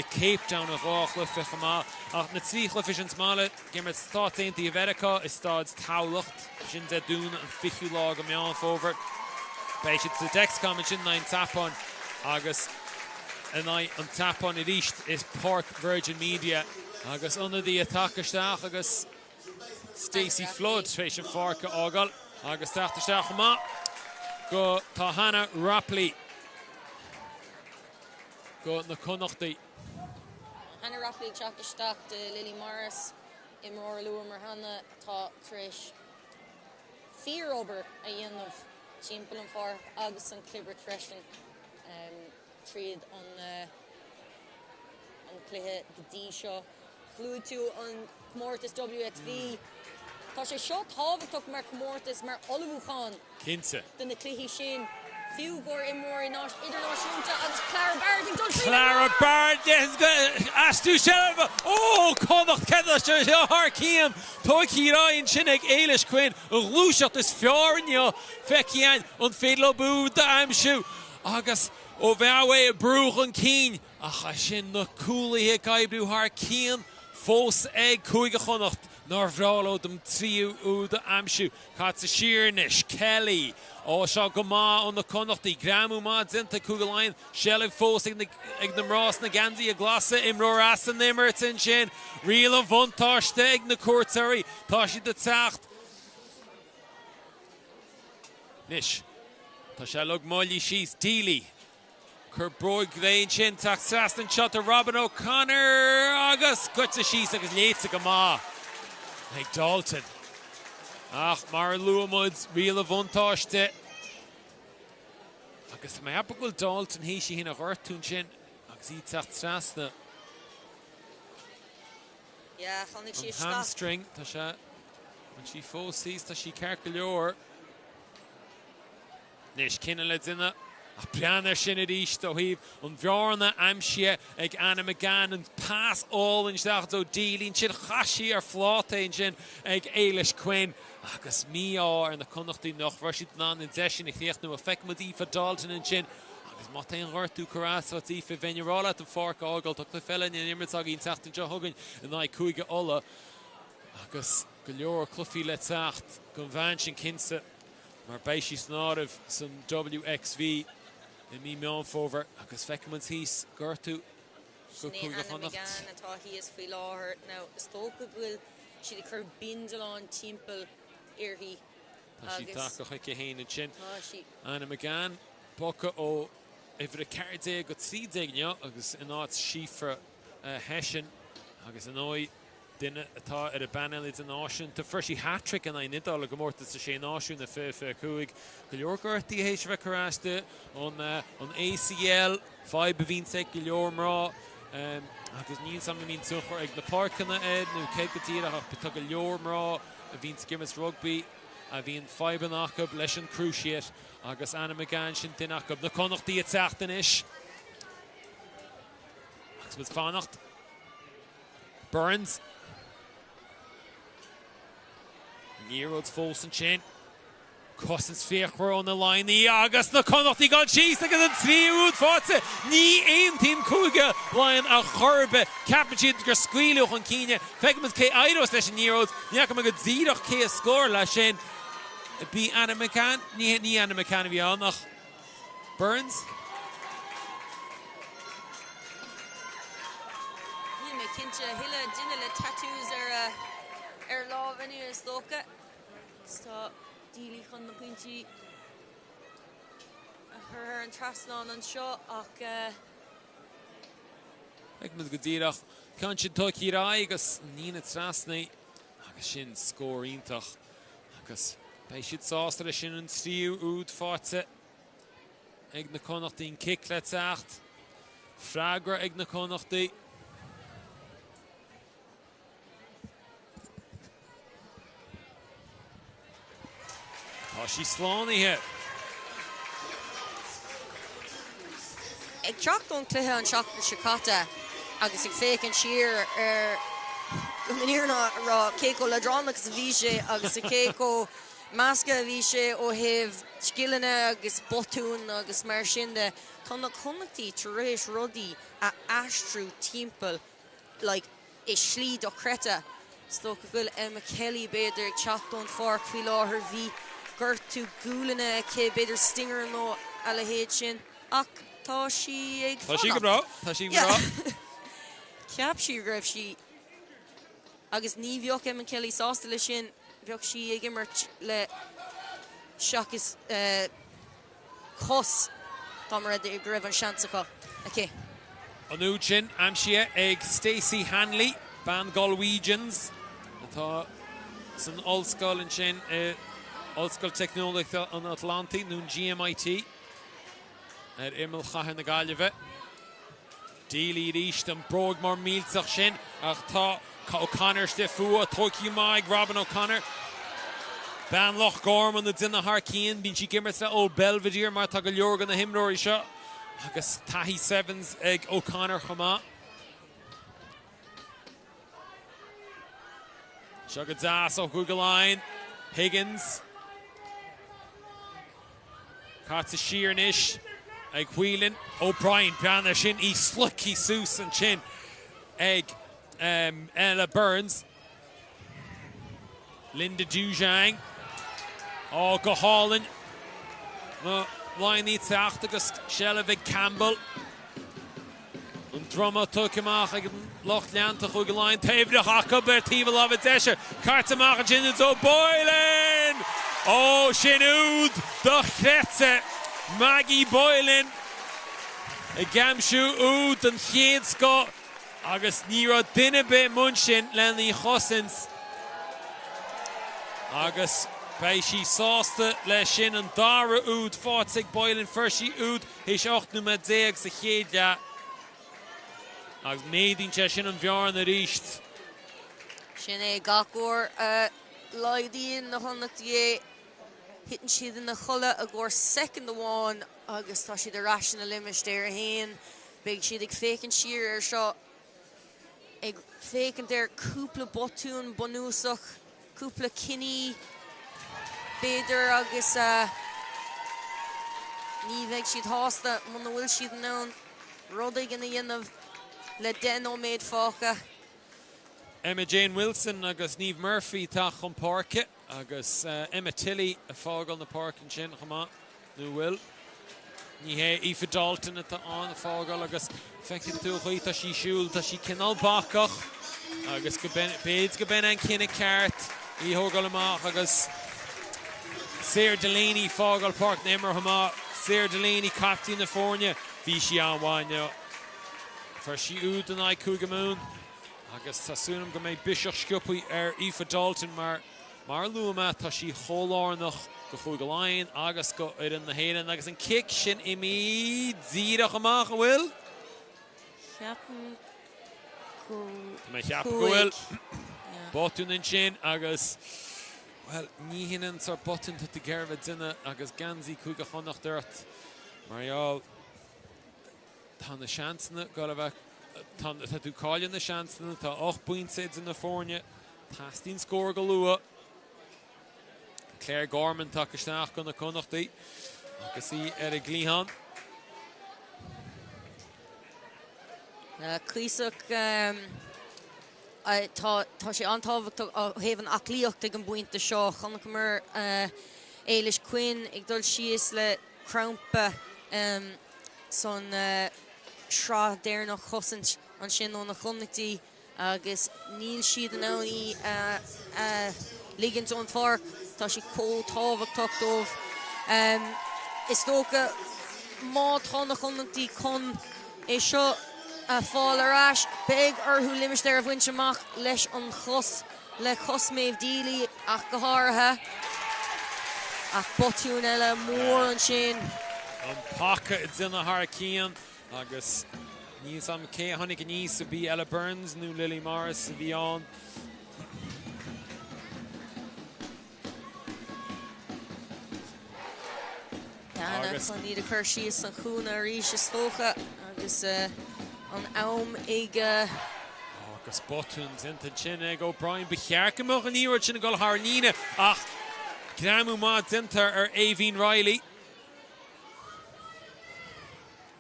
Cape Town of Rachlufa Chama. Ach na tríchlufa sin Somála gimmer stát einti America is stad Taulocht sin de dún an fichu lag a meán fóver. Bei siad sa Dexcom sin nain tapon agus an tapon i ríist is Park Virgin Media agus under the attackastach agus Stacey Flood fééis an farca ágal agus teachtarsteach chama go tá Hannah Rapley go na Connachta. Hannah Rapley teachtarsteach de Lily Morris imróir luair mar Hannah tá tríis fíor obair a dhéanamh timppel an far agus an clibbert freisin tríad an cluiche godí seo chlúid tú an Comórtas WXV. Tá sé seo táhachtach mar Comórtas mar olbhúcháin Kinsa den na cluichí sin fiú gur imór idirnáisiúnta agus Clara Barrett ag dul Clara Barrett yes astú seba Connacht cedla seo Harcíam tóicí ráin sin ag éiles Quinn an glúiseach is fearinne fecian an féadlo bú de amsú agus ó bheabhé a brúch an cín ach sin na cúlaithe gaibbrú Harcíam fós ag cúige Connacht nor bhrálo dom tríú úd amsú Cat sa Sheernish Kelly ó seo go má an na Connachta Gramu Madzinta cúige Laighin Shelley fós ag na mrás na gansaí a glasa imróir as an immertin sin rial an bhuntáiste ag na cuairteirí tá si de teacht Nish tá sé lug moilí síos Deely Crbróid gléin sin teach sastan shot a Robin O'Connor agus gutsa síos agus léitsa go má ag Dalton. Ach, mar luamud rial a bhuntáiste. Agus mé apagul Dalton hí si hína ghartún sin agus í teach sasna. Yeah, chanig sí hamstring tá sé an sí fósís tá sí ceir go leor. Nis cinna le duine a breanar sin a ríist ó híh an bhearna amsia ag Anna McGann an pass all in steach ó dílín sin chaisí ar flátain sin ag Eilish Quinn agus mí ar na Connachtaí nach bhairsiad ná in deisisin i chléochtnú a feicmadí fa Dalton in sin agus má taon ghartú carás a tí fa bheinirála an farca ágal tá clufeilin in imirt a ín teachtain de thugann in ná cúige ola agus go leor clufií le teacht go bhain sin cinsa mar béisi snáibh san WXV in mí meán fóver agus feicimint híos gurtú go cúige Connacht. Atá híos faoi láthair ná is tóca bhfuil siad a chur bindalán timppel iarthaí Tá sí taca chuice héanaan sin. Anna McGann bocha ó ifir a cardé go trídéigne agus in áit sífra heisin agus an óid duine atá ar a banelid an áisiún tá fuirsí hat-trick an nidal a gomórta sa sé náisiún na fé cúig go leor gurtaí hééis bheith choráiste an ACL 5 go leor mrá agus níl sam mín tuchar ag na parcanna nó cé go tíad ach be tug go leor mrá a bhín scimas rugby a bhín fiban achab leis an cruisiat agus Anna McGann sin duine achab na Connachtaí a teachtain is. Agus bud fánacht. Burns. Níród fós an sin. Cosins féchhar on the line agus na Connachtaí gan síos agus an tríúd fáte ní aon tíim cúige Laighin a chorbe capan siad gur scuileoch an cíine feicimid cé airos leis an níród níach go díadach cé a scór leis sin bí Anna McCann ní Anna McCann bhí annach Burns Ní mé cinnte hiile duine le tattoos ar lá bhainú is dócha Tá dílí chun na pointí a chur an trasnán an seo ach feicimid go díadach can sin tuí rá agus nína trasnaí agus sin scóírítach agus bei siad sásta leis sin an tríúd fáte ag na Connachtaí kick le teacht freigra ag na Connachtaí tá sí slánithe ag teachtún cluthe an seachtain sicáta agus ag fécinn siar ar go miniúna rá céco le dránach sa bhí sé agus a céco measca a bhí sé ó heh scileanna agus botún agus mar sin de tá na Connachtaí tar éis rudaí a aistriú timpeall like is slí do creta sto go bhfuil Emma Kelly beidir ag teachtún farc fí láthair bhí gur tú gúlanna cé beidir stinger nó a le héad sin ach tá sí ag tá sí go bra tá sí go bra ceap sí raibh sí agus ní bheoch Emma Kelly sásta le sin bheoch sí ag immert le seachas chos tá mar ag raibh an seansacha okay. An úd sin amsia ag Stacey Hanley ban Galwegians atá san ollscoil an sin ollscoil technoliaachta an Atlantic nún GMIT ar imil chathair na Gaillimhe dílí ríist an bróg mar mílteach sin ach tá O'Connor ste fua tóiciú maig Robin O'Connor ban Loch Gorman na duine Harcín bín si gimmert le ó Belvedere mar tá go leor gan na himróirí seo agus taithí sevens ag O'Connor chomá seo go das ó Google Line Higgins Carta Shearnish ag Whelan O'Brien peanna sin í slucí sús an sin ag Ella Burns Linda Dujang go hálainn no Laighin teacht agus Shelevig Campbell an drama tuach ag Loch Leanta chuig go Laighin taobh hacha ber tíomh lá deise cartamach an sin Boylan sin úd do chrete Maggie Boylan I gamsú úd an chéad sco agus ní ra duine be mun sin lenaí chosins agus bei sí sásta le sin an dara úd fáteigh Boylan fursí úd hís 8 sa chéad agus médínte sin an bhearn a ríist sin é gachúir Laighin na Connachtaí hitting siad in the chola a gor second the one agus tá siad a rational image there hain big siad ag fécinn siar ar seo ag fécinn there cúpla botún bonúsach cúpla cinní beidir agus ní bheidh siad hásta muna bhfuil siad nán rudaigh in a dhéanamh le den ó méid fácha Emma Jane Wilson agus Niamh Murphy tá chun páirce agus Emma Tilley a fágáil na páircin sin chumá nó bhfuil ní hé Aoife Dalton atá an a fágáil agus feicinn tú chuí tá sí siúil tá sí cinál bacach agus béid go ben an cinenne ceart í thógáil amach agus Sarah Delaney fágáil páirc na Imar chumá Sarah Delaney captaí na fórne bhí sí anhhaine for sí úd an ag cúgamún agus tásúnam go méid biseach sciupaí ar Aoife Dalton mar luama tá sí chólárnach go chuig go Laighin agus go ar na héanaan agus an kick sin imi díadach amach a bhfuil Ceapan Tá cheap gohfuil botún in sin agus well ní hinan sar botún tá gearbh duine agus gansaí chuige Connacht dúirt marall tá na seansanna go bheith tá tú cáileann na seansanna tá 8 pointe in na fórne tastín scór go lua Claire Gorman tá isteach go na Connachtaí agus í ar a glíhan Clísach tá sé antáhacht a héhann aclíocht ag an buinte seo chunach mar Éilis Quinn ag dul síos le Craobh son srá déirnach chosint an sin ó na Connachtaí agus níl siad an áí Laighin John Fark tá sé cótáhachtach dómh is tócha má tá na Connachtaí chun é seo fáil arás beag orthú limistéir a bhaint amach leis an chos le chosméh dílaí ach go háirithe ach botún eile mór an sin an pacha i dtí Harcían agus níos am cé tháinig a níos a bhí Ella Burns nó Lily Morris a bhí an Dana chun iad a chur síos an chúna arís is tócha agus an am ag agus botúns inta sin ag O'Brien bechearcamach an íhar sin go Harníine ach gramú má dinta ar Aoibhín Riley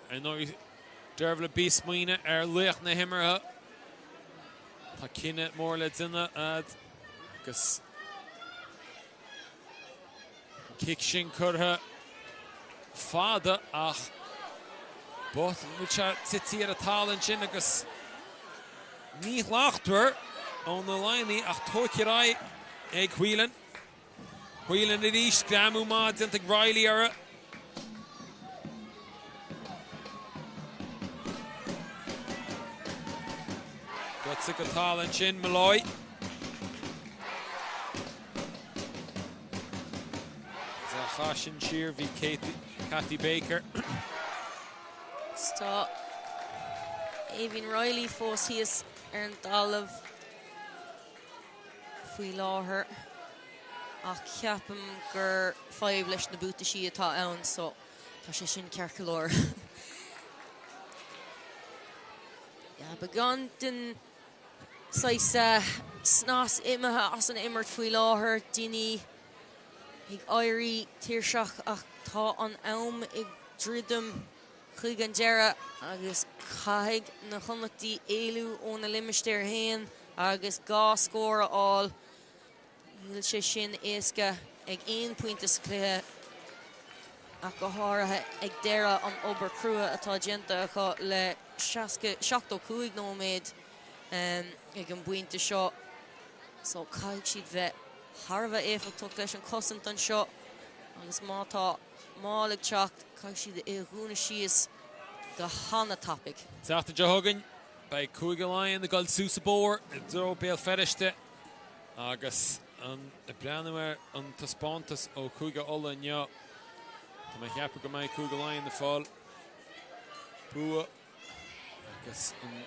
an nó derbh le bí smaoine ar luach na himmartha tá cinenne mór le duine agus kick sin curtha fada ach But mucha tití ar a tálann sin agus ní láchtúir ón na Laighin ach tócirá ag Whelan. Whelan i ríis gramú má dinta Riley ara. Gotsa go tálann sin Malloy. Chasin siar bhí Cathy Baker. Tá Aoibhín Riley fós híos ar an dalamh faoi láthair ach ceapam gur fáibh leis na búta sí atá ann so tá sé sin cearcalóir. Began den snás imethe as an immert faoi láthair daoine ag éirí tíirseach ach tá an am ag dridum chuig an deire agus chaig na Connachtaí éilú ó na limistéir héin agus gá scóra áil híl sé sin éasca ag 1 pointe sa cluiche ach go háirithe ag deire an obair crua atá déanta acu le 75 nóméid ag an buinte seo so chaig siad bheith Tharbh éifeachtacht leis an cosint an seo agus mátá málaigh teacht chaig siad i gúna síos go hána topic. Teachta de thugann bei Cúige Laighin na gáil súsa bór i dtró béal feriste agus an breanúir an taspántas ó Cúige Ola neo. Tá mai cheappa go mbeidh Cúige Laighin na fáil bua agus an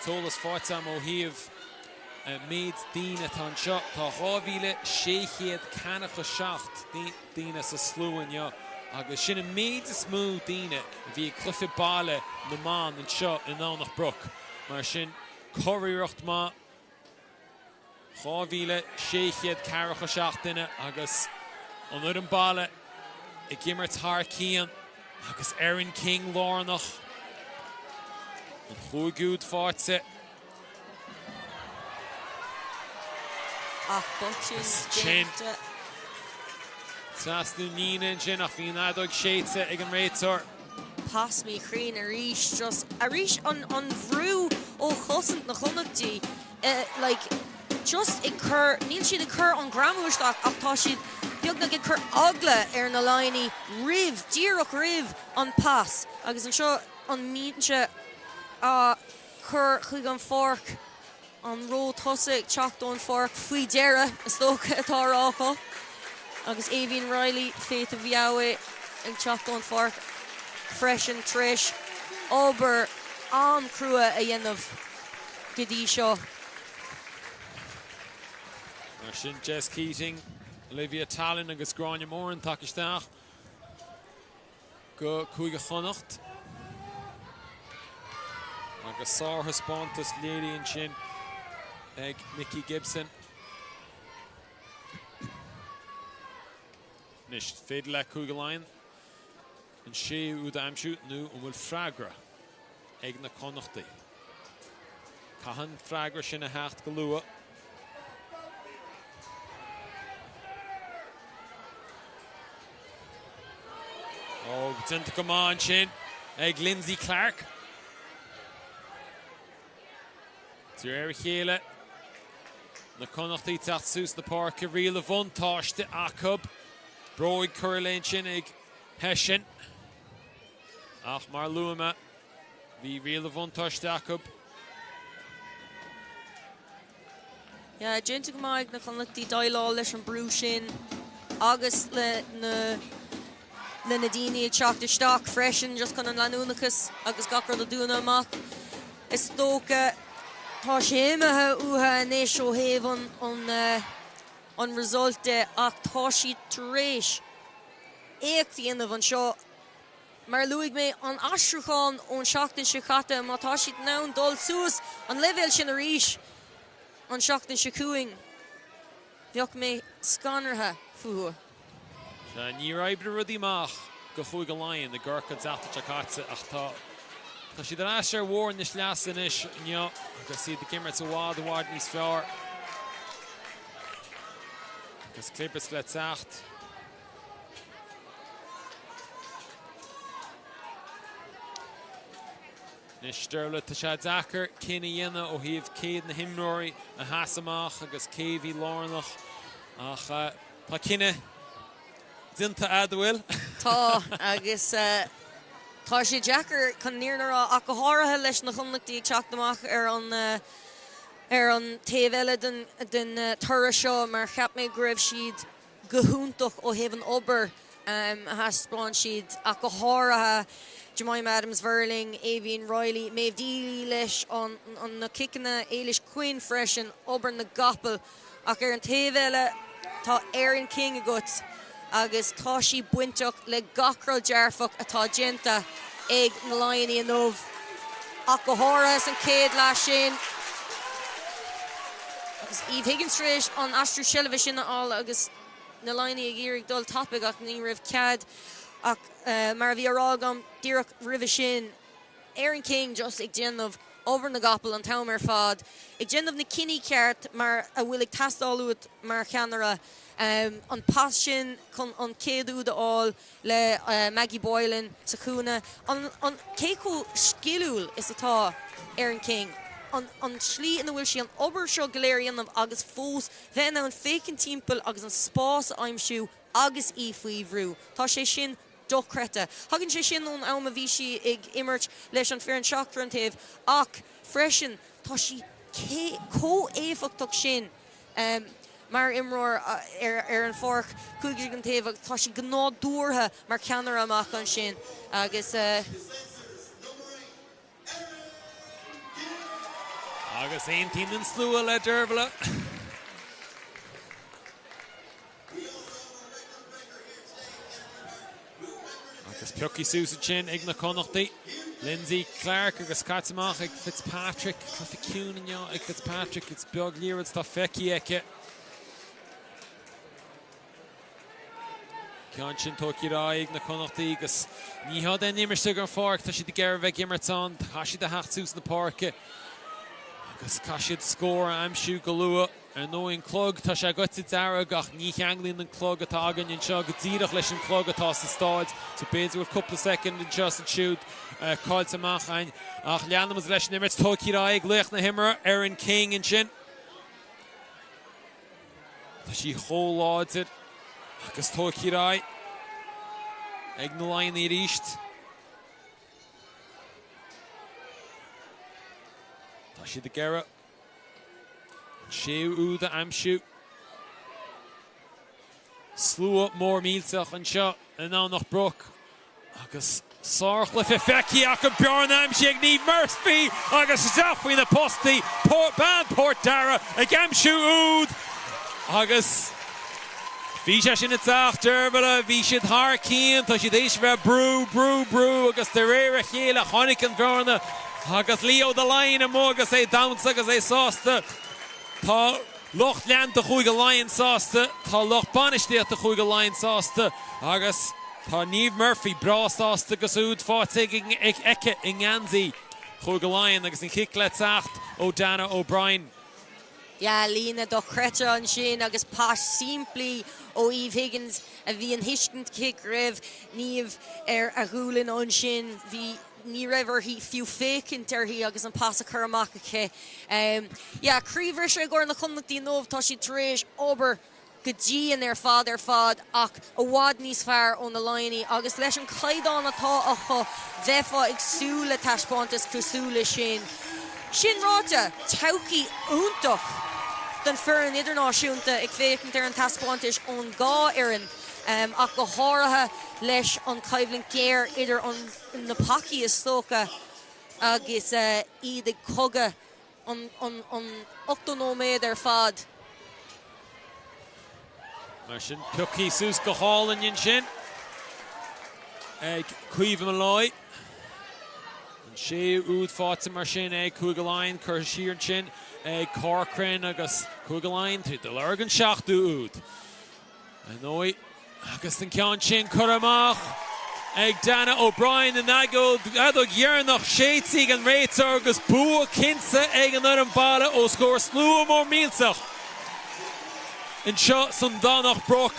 tólas fáilte ó thaobh méid daoine tá seo tá 6,607 daoine sa slúin neo agus sinna méid is smú daoine bhí clufi bála na man an seo in Annach Brook mar sin choiríocht má 6,607 duine agus an uair an bála i gimmert Harcían agus Erin King lárnach an chúigúd fáilte ach botún sin Trasnú nína sin ach bhíon adóg séite ag an réitor. Pas mí chrín a ríis just a ríis an bhrú ó chosint na Connachtaí just i chur níl siad i chur an gramúisteach ach tá siad beag na ag chur agla ar na Laighin díreach rih an pas agus an seo an míse a chur chuig an fork an ró tosa ag teachtón fork faoi deire is tócha atá rácha agus Aoibhín Riley féit a bheabha ag teachtón fork freisin tris obair an crua a dhéanamh go dtí seo. Mar sin Jess Keating, Olivia Tallinn agus Gráinne Mór an takeísteach go Chuige Connacht. Agus Sártha Spántas léiríonn sin ag Nicky Gibson. Nis féidir le Chuige Laighin an sé úd aimsú nó an bhfuil freagra ag na Connachtaí. Cahan freagra sin a hecht go luath. Oh, Dinta go máin sin ag Lindsay Clark. Tír ar chéile na Connachtaí teacht sús na páirce rialamh vontáiste acab. Bróid Curlain sin ag Hessin. Ach mar luama bhí rialamh vontáiste acab. Ja, Dinta go máin na Connachtaí dáilá leis an brú sin agus le na daoine teachtarteach freisin just chun an leanúnachas agus gacrad a dúna amach. Is tóca tá sé imethe uthe inéis ó thaobh an resulte ach tá siad tar éis éachtaíonmh an seo. Mar luigh mé an astruúcháin ón seachtain se chatte má tá siad ná dul suas an levéil sin a rís an seachtain se cuaing. Bheadh mé scanartha fuair. Ní raibh rudí amach go Chuige Laighin na ggurcha deachta caite ach tá siad an eisiar mhór níos leasa inis neo agus siad de gimmert a bhád níos fearr. Agus clipas le teacht. Nis Sturla tá sé dachar cinna dhéanana ó thaobh céad na himnóirí a heasamach agus céhí lárnach ach tá cinenne Dinta adhfuil. Tá agus tá sé Jackar chun níornar ach go háirithe leis na Connachtaí teachtamach ar an taobh eile den tuire seo mar cheap mé go raibh siad go húntaach ó thaobh an obair a haspáin siad ach go háirithe Jemima Adams-Verling, Avian Riley, Maeve Deely leis an na kickanna Eilish Quinn freisin obair na gapel ach ar an taobh eile tá Erin King a gut. Agus tá sí buinteach le gacral dearfach atá dinta ag na Laighin nómh ach go háirithe an céad leis sin. Agus Eve Higgins rééis an astrú seileadh sin agus na Laighin ag iarraigh dul tapig ach ní raibh cead ach mar bhí arágam díreach ribh sin Erin King just ag déanamh obair na gapel an tam ar fad. Ag déanamh na cinní ceart mar a bhfuil ag tastáilúid mar cheanara. An pas sin chun an céadú deáil le Maggie Boylan sa chúna. An céú skillúil is atá Erin King. An slí ina bhfuil si an obair seo goléiríonmh agus fós bheith ná an fécin timpeall agus an spás aimsiú agus ífuomhrú. Tá sé sin dochreta. Hagann sé sin ón am a bhí si ag imirt leis an fear an seachtar an taobh ach freisin tá si có-éfachtach sin. Mar imróir ar an fórc chuige an taobh tá si gnáútha mar ceanar amach an sin agus agus aon tín an slúa le d'urbhla. Agus peochaí sús sin ag na Connachtaí. Lindsay Clark agus catamach ag Fitzpatrick Clefficún ag Fitzpatrick it's beag líorad tá feici aice. Ceann sin tóci ráig na Connachtaí agus ní had é nimmirste an fárc tá si de geir bheith immertán tá si de hecht sús na páirce agus cá siad scór aimsiú go luath ar nóin clog tá sé goite dearag ach ní cheanglíonn an clog atá agan an seo go dtíadach leis an clog atá sa stáid so beidir bhfuil cúpla second in just an siúd cáilte amach ain ach leanamas leis nimmert tóci ráig luach na himara Erin King in sin tá si hóláidir agus tóci rá ag na Laighin í ríist. Tá si de geire séú úda aimsiú. Slúa mór mílteach an seo in ná nach broch agus Sorchla fi feci ac yn Bjorn am si ag Niamh Murphy agus Zaffi na posti ban Port Dara ag amsiw úd agus fi sé sin itach derbala fi siad har cían tá si déis bheith brú agus de réir a chéile chonig an Bjorna agus Leo the Laighin am agus é damsa agus é sásta tá loch lean de chuig a Laighin sásta tá loch banistí a chuig a Laighin sásta agus tá Niamh Murphy brásásta agus úd fátig ag ece in Anzi chuig a Laighin agus in kick le tacht ó Dana O'Brien. Ja, Lína do crete an sin agus pas simply ó Eve Higgins a bhí an hiiscint kick raibh Niamh a ghúlin an sin bhí ní raibh hí fiú fécint hí agus an pas a chur amach aché. Ja, críomhar sé gur na Connachtí nómh tá si tréis obair go dtí an fad ach a bhád níos fearr ón na Laighin agus leis an caighdeán atá a chu bheitfá ag súla taispántas cosúla sin. Sin ráte tauci úntach den fearan idirnáisiúnta ag fécint an taispántas ón gá éireann ach go háirithe leis an caibhlinn céir idir an na paci is tóca agus iad ag coga an 8 nóméad fad. Mar sin Pucky sús go hálan yin sin ag cuimh an loi an sé úd fáte mar sin ag chuig a Laighin chur siar sin ag Corcoran agus chuig a Laighin tú de lurgan seachtú úd an ói agus den ceann sin chur amach ag Dana O'Brien an agód ghearnach séití an réitar agus bua cinsa ag an ar an balla ó scór slú mór mílsach in seo san dánach broch.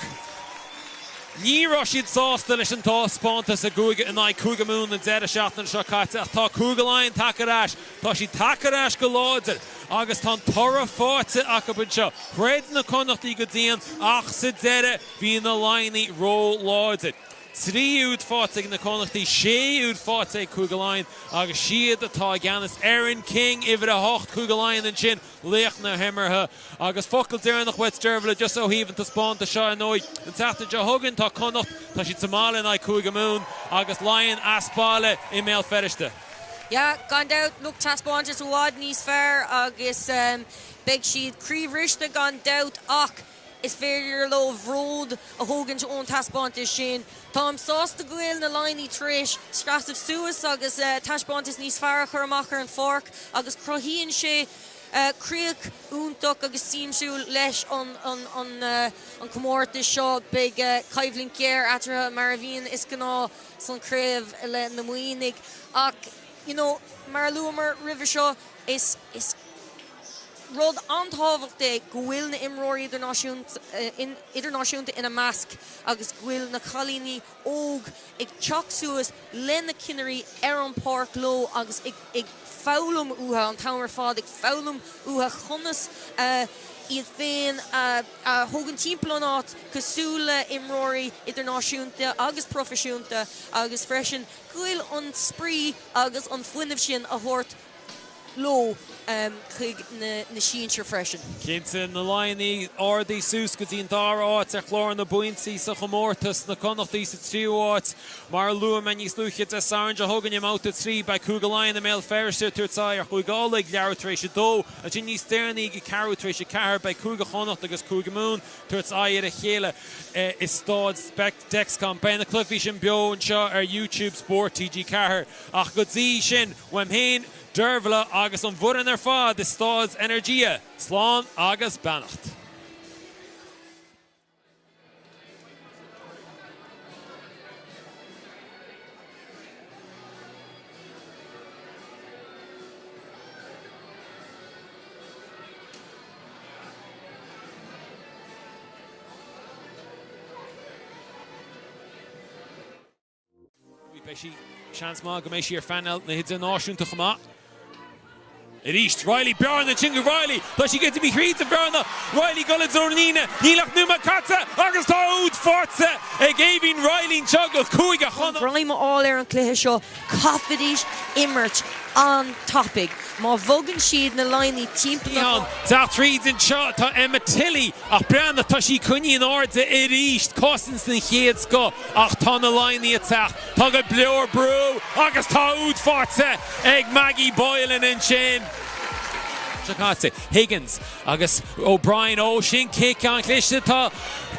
Ní ra siad sásta leis an táspántas a gúige in ag cúga mún an dead a seachtain seo caite ach tá cúga Laighin takearás tá si takearás go láidir agus tá tora fáte ach a bud seo chréad na Connachtí go dtíon ach sa deire bhí na Laighin ró láidir. 3 úd fáte na Connachtí, 6 úd fáte cúga Laighin agus siad atá gceannas Aaron King idir a 8 cúga Laighin an sin léach na himmartha agus focail dearnach wet derbhla just ó híhann tá spánta seo an óid an teachta de thugann tá Connacht tá si tamála ag cúga mún agus Laighin aspála i méal feriste. Ja, gan doubt look taspántas bhád níos fearr agus beag siad críomhrichte gan doubt ach is féidir lo bhród a thugann ón taspántas sin. Tá sásta gohfuil na Laighin tréis scrasamh suas agus taspántas níos fearr chur amach ar an fork agus crothíonn sé críoch úntach agus síimsú leis an comórtas seo beag caibhlinn céir atratha mar a bhíonn is gná san craobh le na muoinnig ach mar luamar ribh seo is rud antábhachta go bhfuil na imróí idirnáisiúnta ina measc agus bhfuil na chalíní óg ag teach suas le na cineirí ar an páirc ló agus ag fálam utha an tamar fád ag fálam utha chunas iad féin thugann timpeall an áit cosúla imróí idirnáisiúnta agus profisiúnta agus freisin ghuiil an sprí agus an fuinmh sin a thabhairt ló chuig na síonse freisin. Cinnte na Laighin ordaí sús go dtíon dar áit ar chlár na buintí sa chomórtas na Connachtí sa tríúáit mar luam a níos luúchiad a sáin a thugann im áta trí ba cúga Laighin na méal feriste tuairtá ar chuigála leabhartrééis dó a dtí níos déirnaí go cearútrééis ceair ba cúga Connacht agus cúga mún tuairtá ar a chéile is stáid Dexcom bena clufií sin Beo an seo ar YouTube Spórt TG4 ach go dtí sin weim héin Derbhla agus an bhuran ar fád is stáid energia, slán agus beannacht. Beisi seans má go mééis sí ar fanel na hid an náisiúnta chumá. It east, Riley Bjarna, Chinga Riley, does she get to be creative Bjarna, Riley Gulladzornina, Nílach Numa Katsa, Agus Taud Forza, Gavin Riley Chuggle, Kuiga Hana. Brime all air an cluiche seo, Cofidís, Immert, an topic. Má bhogan siad na Laighin timp. Tá tríd in shot tá Emma Tilly ach breanna tá sí cuinín orda I ríist cosins na chéad sco ach tá na Laighin atach tá go bleor brú agus tá úd forte ag Maggie Boylan in sin. Higgins agus O'Brien sin kick an cliste tá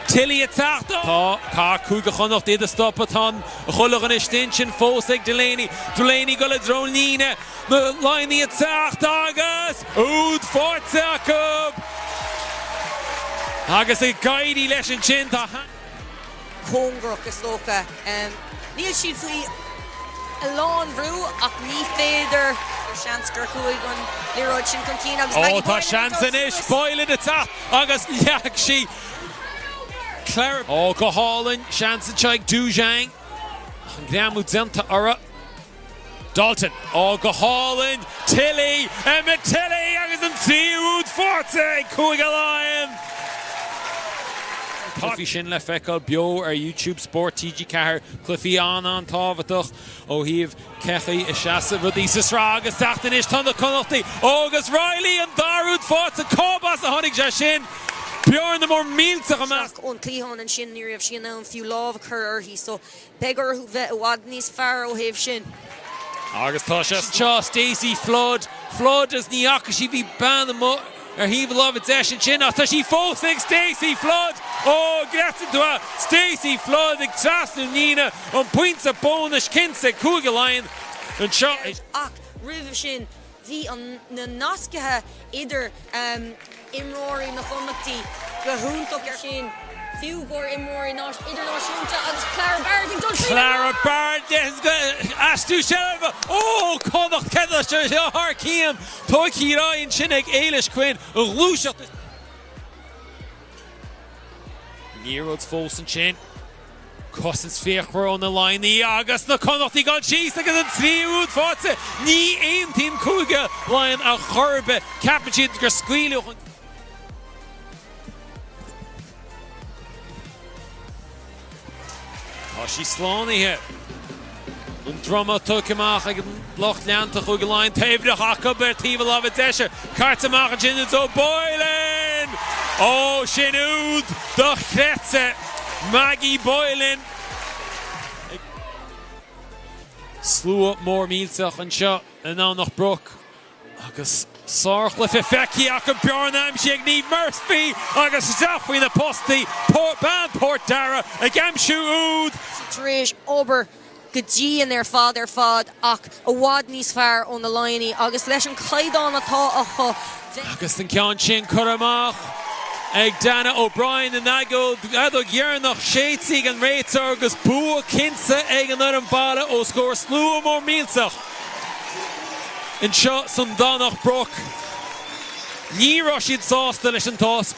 Tilly atach tá cá cúga Connacht iad a stoppa tá chulagan istin sin fós ag Delaney go le dróníine na Laighin atach agus úd forte acub agus ag gaidí leis an sin tá Congrach is lóca. Níl siad faoi a lán bhrú ach ní féidir seans gur chuig an líróid sin chun cín agus Maggie tá seans in is Boylan atach agus leag sí Craobh go hálainn seans an teag Dúzhang an gheamú denta ara Dalton go hálainn Tilly Emma Tilly agus an tíúd forte chuig a Laighin Cluffy sin le feicil Beo YouTube Spórt TG4 Cluffy an tábhaach híomh cechaí I seasa rudí sa srá agus teachtain is tá na Connachtaí agus Riley an darúd forte cóbas a tháinig de sin Bjorn na mór mílteach amach ón clíhán an sin ní raibh sin an fiú lámh chur orthaí so begur bheith bhád níos fearr ó thaobh sin. Agus tá sé Stacey Flood is ní acha sí bhí ban híomh lámh de sin ach tá sí fós ag Stacey Flood gretan tú Stacey Flood ag trasnú nína an puinte bónas cinsa cúig a Laighin an seo ach ribh sin bhí an na nascathe idir imróirí na Connachtaí go húntaach ar sin fiú gur imróirí idirnáisiúnta agus Clara Baird asú seba Connacht cedla se th cíam tóí ráin sin ag éiles chuin a lúiseach Níród fós an sin Cosins féchhar on na Laighin agus na Connachtaí gáil síos agus an tríúd forte ní aon tíim cúige Laighin a chorbe ceapan siad gur scuileach sí slánithe an drama tuceach ag locht leanta chuig Laighin taobhreach acab tíomh lámh deise cartamach an sin ó Boylan sin úd do chrete Maggie Boylan slú mór mílteach an seo an ná nach broch agus Sorch le feici ach an bearnam si ag ní Murphy agus zafuoin na postaí ban Port Dara a gamsú úd Tríis obair go dtí an ar fad ach a bhád níos fearr ón na Laighin agus leis an caighdeán atá a chu agus an ceann sin chur amach ag Dana O'Brien in agó ghearnach séití an réitar agus bua cinsa ag an ar an balla scór slú mór mílteach in seo san dánach broch ní rá siad sásta leis an tás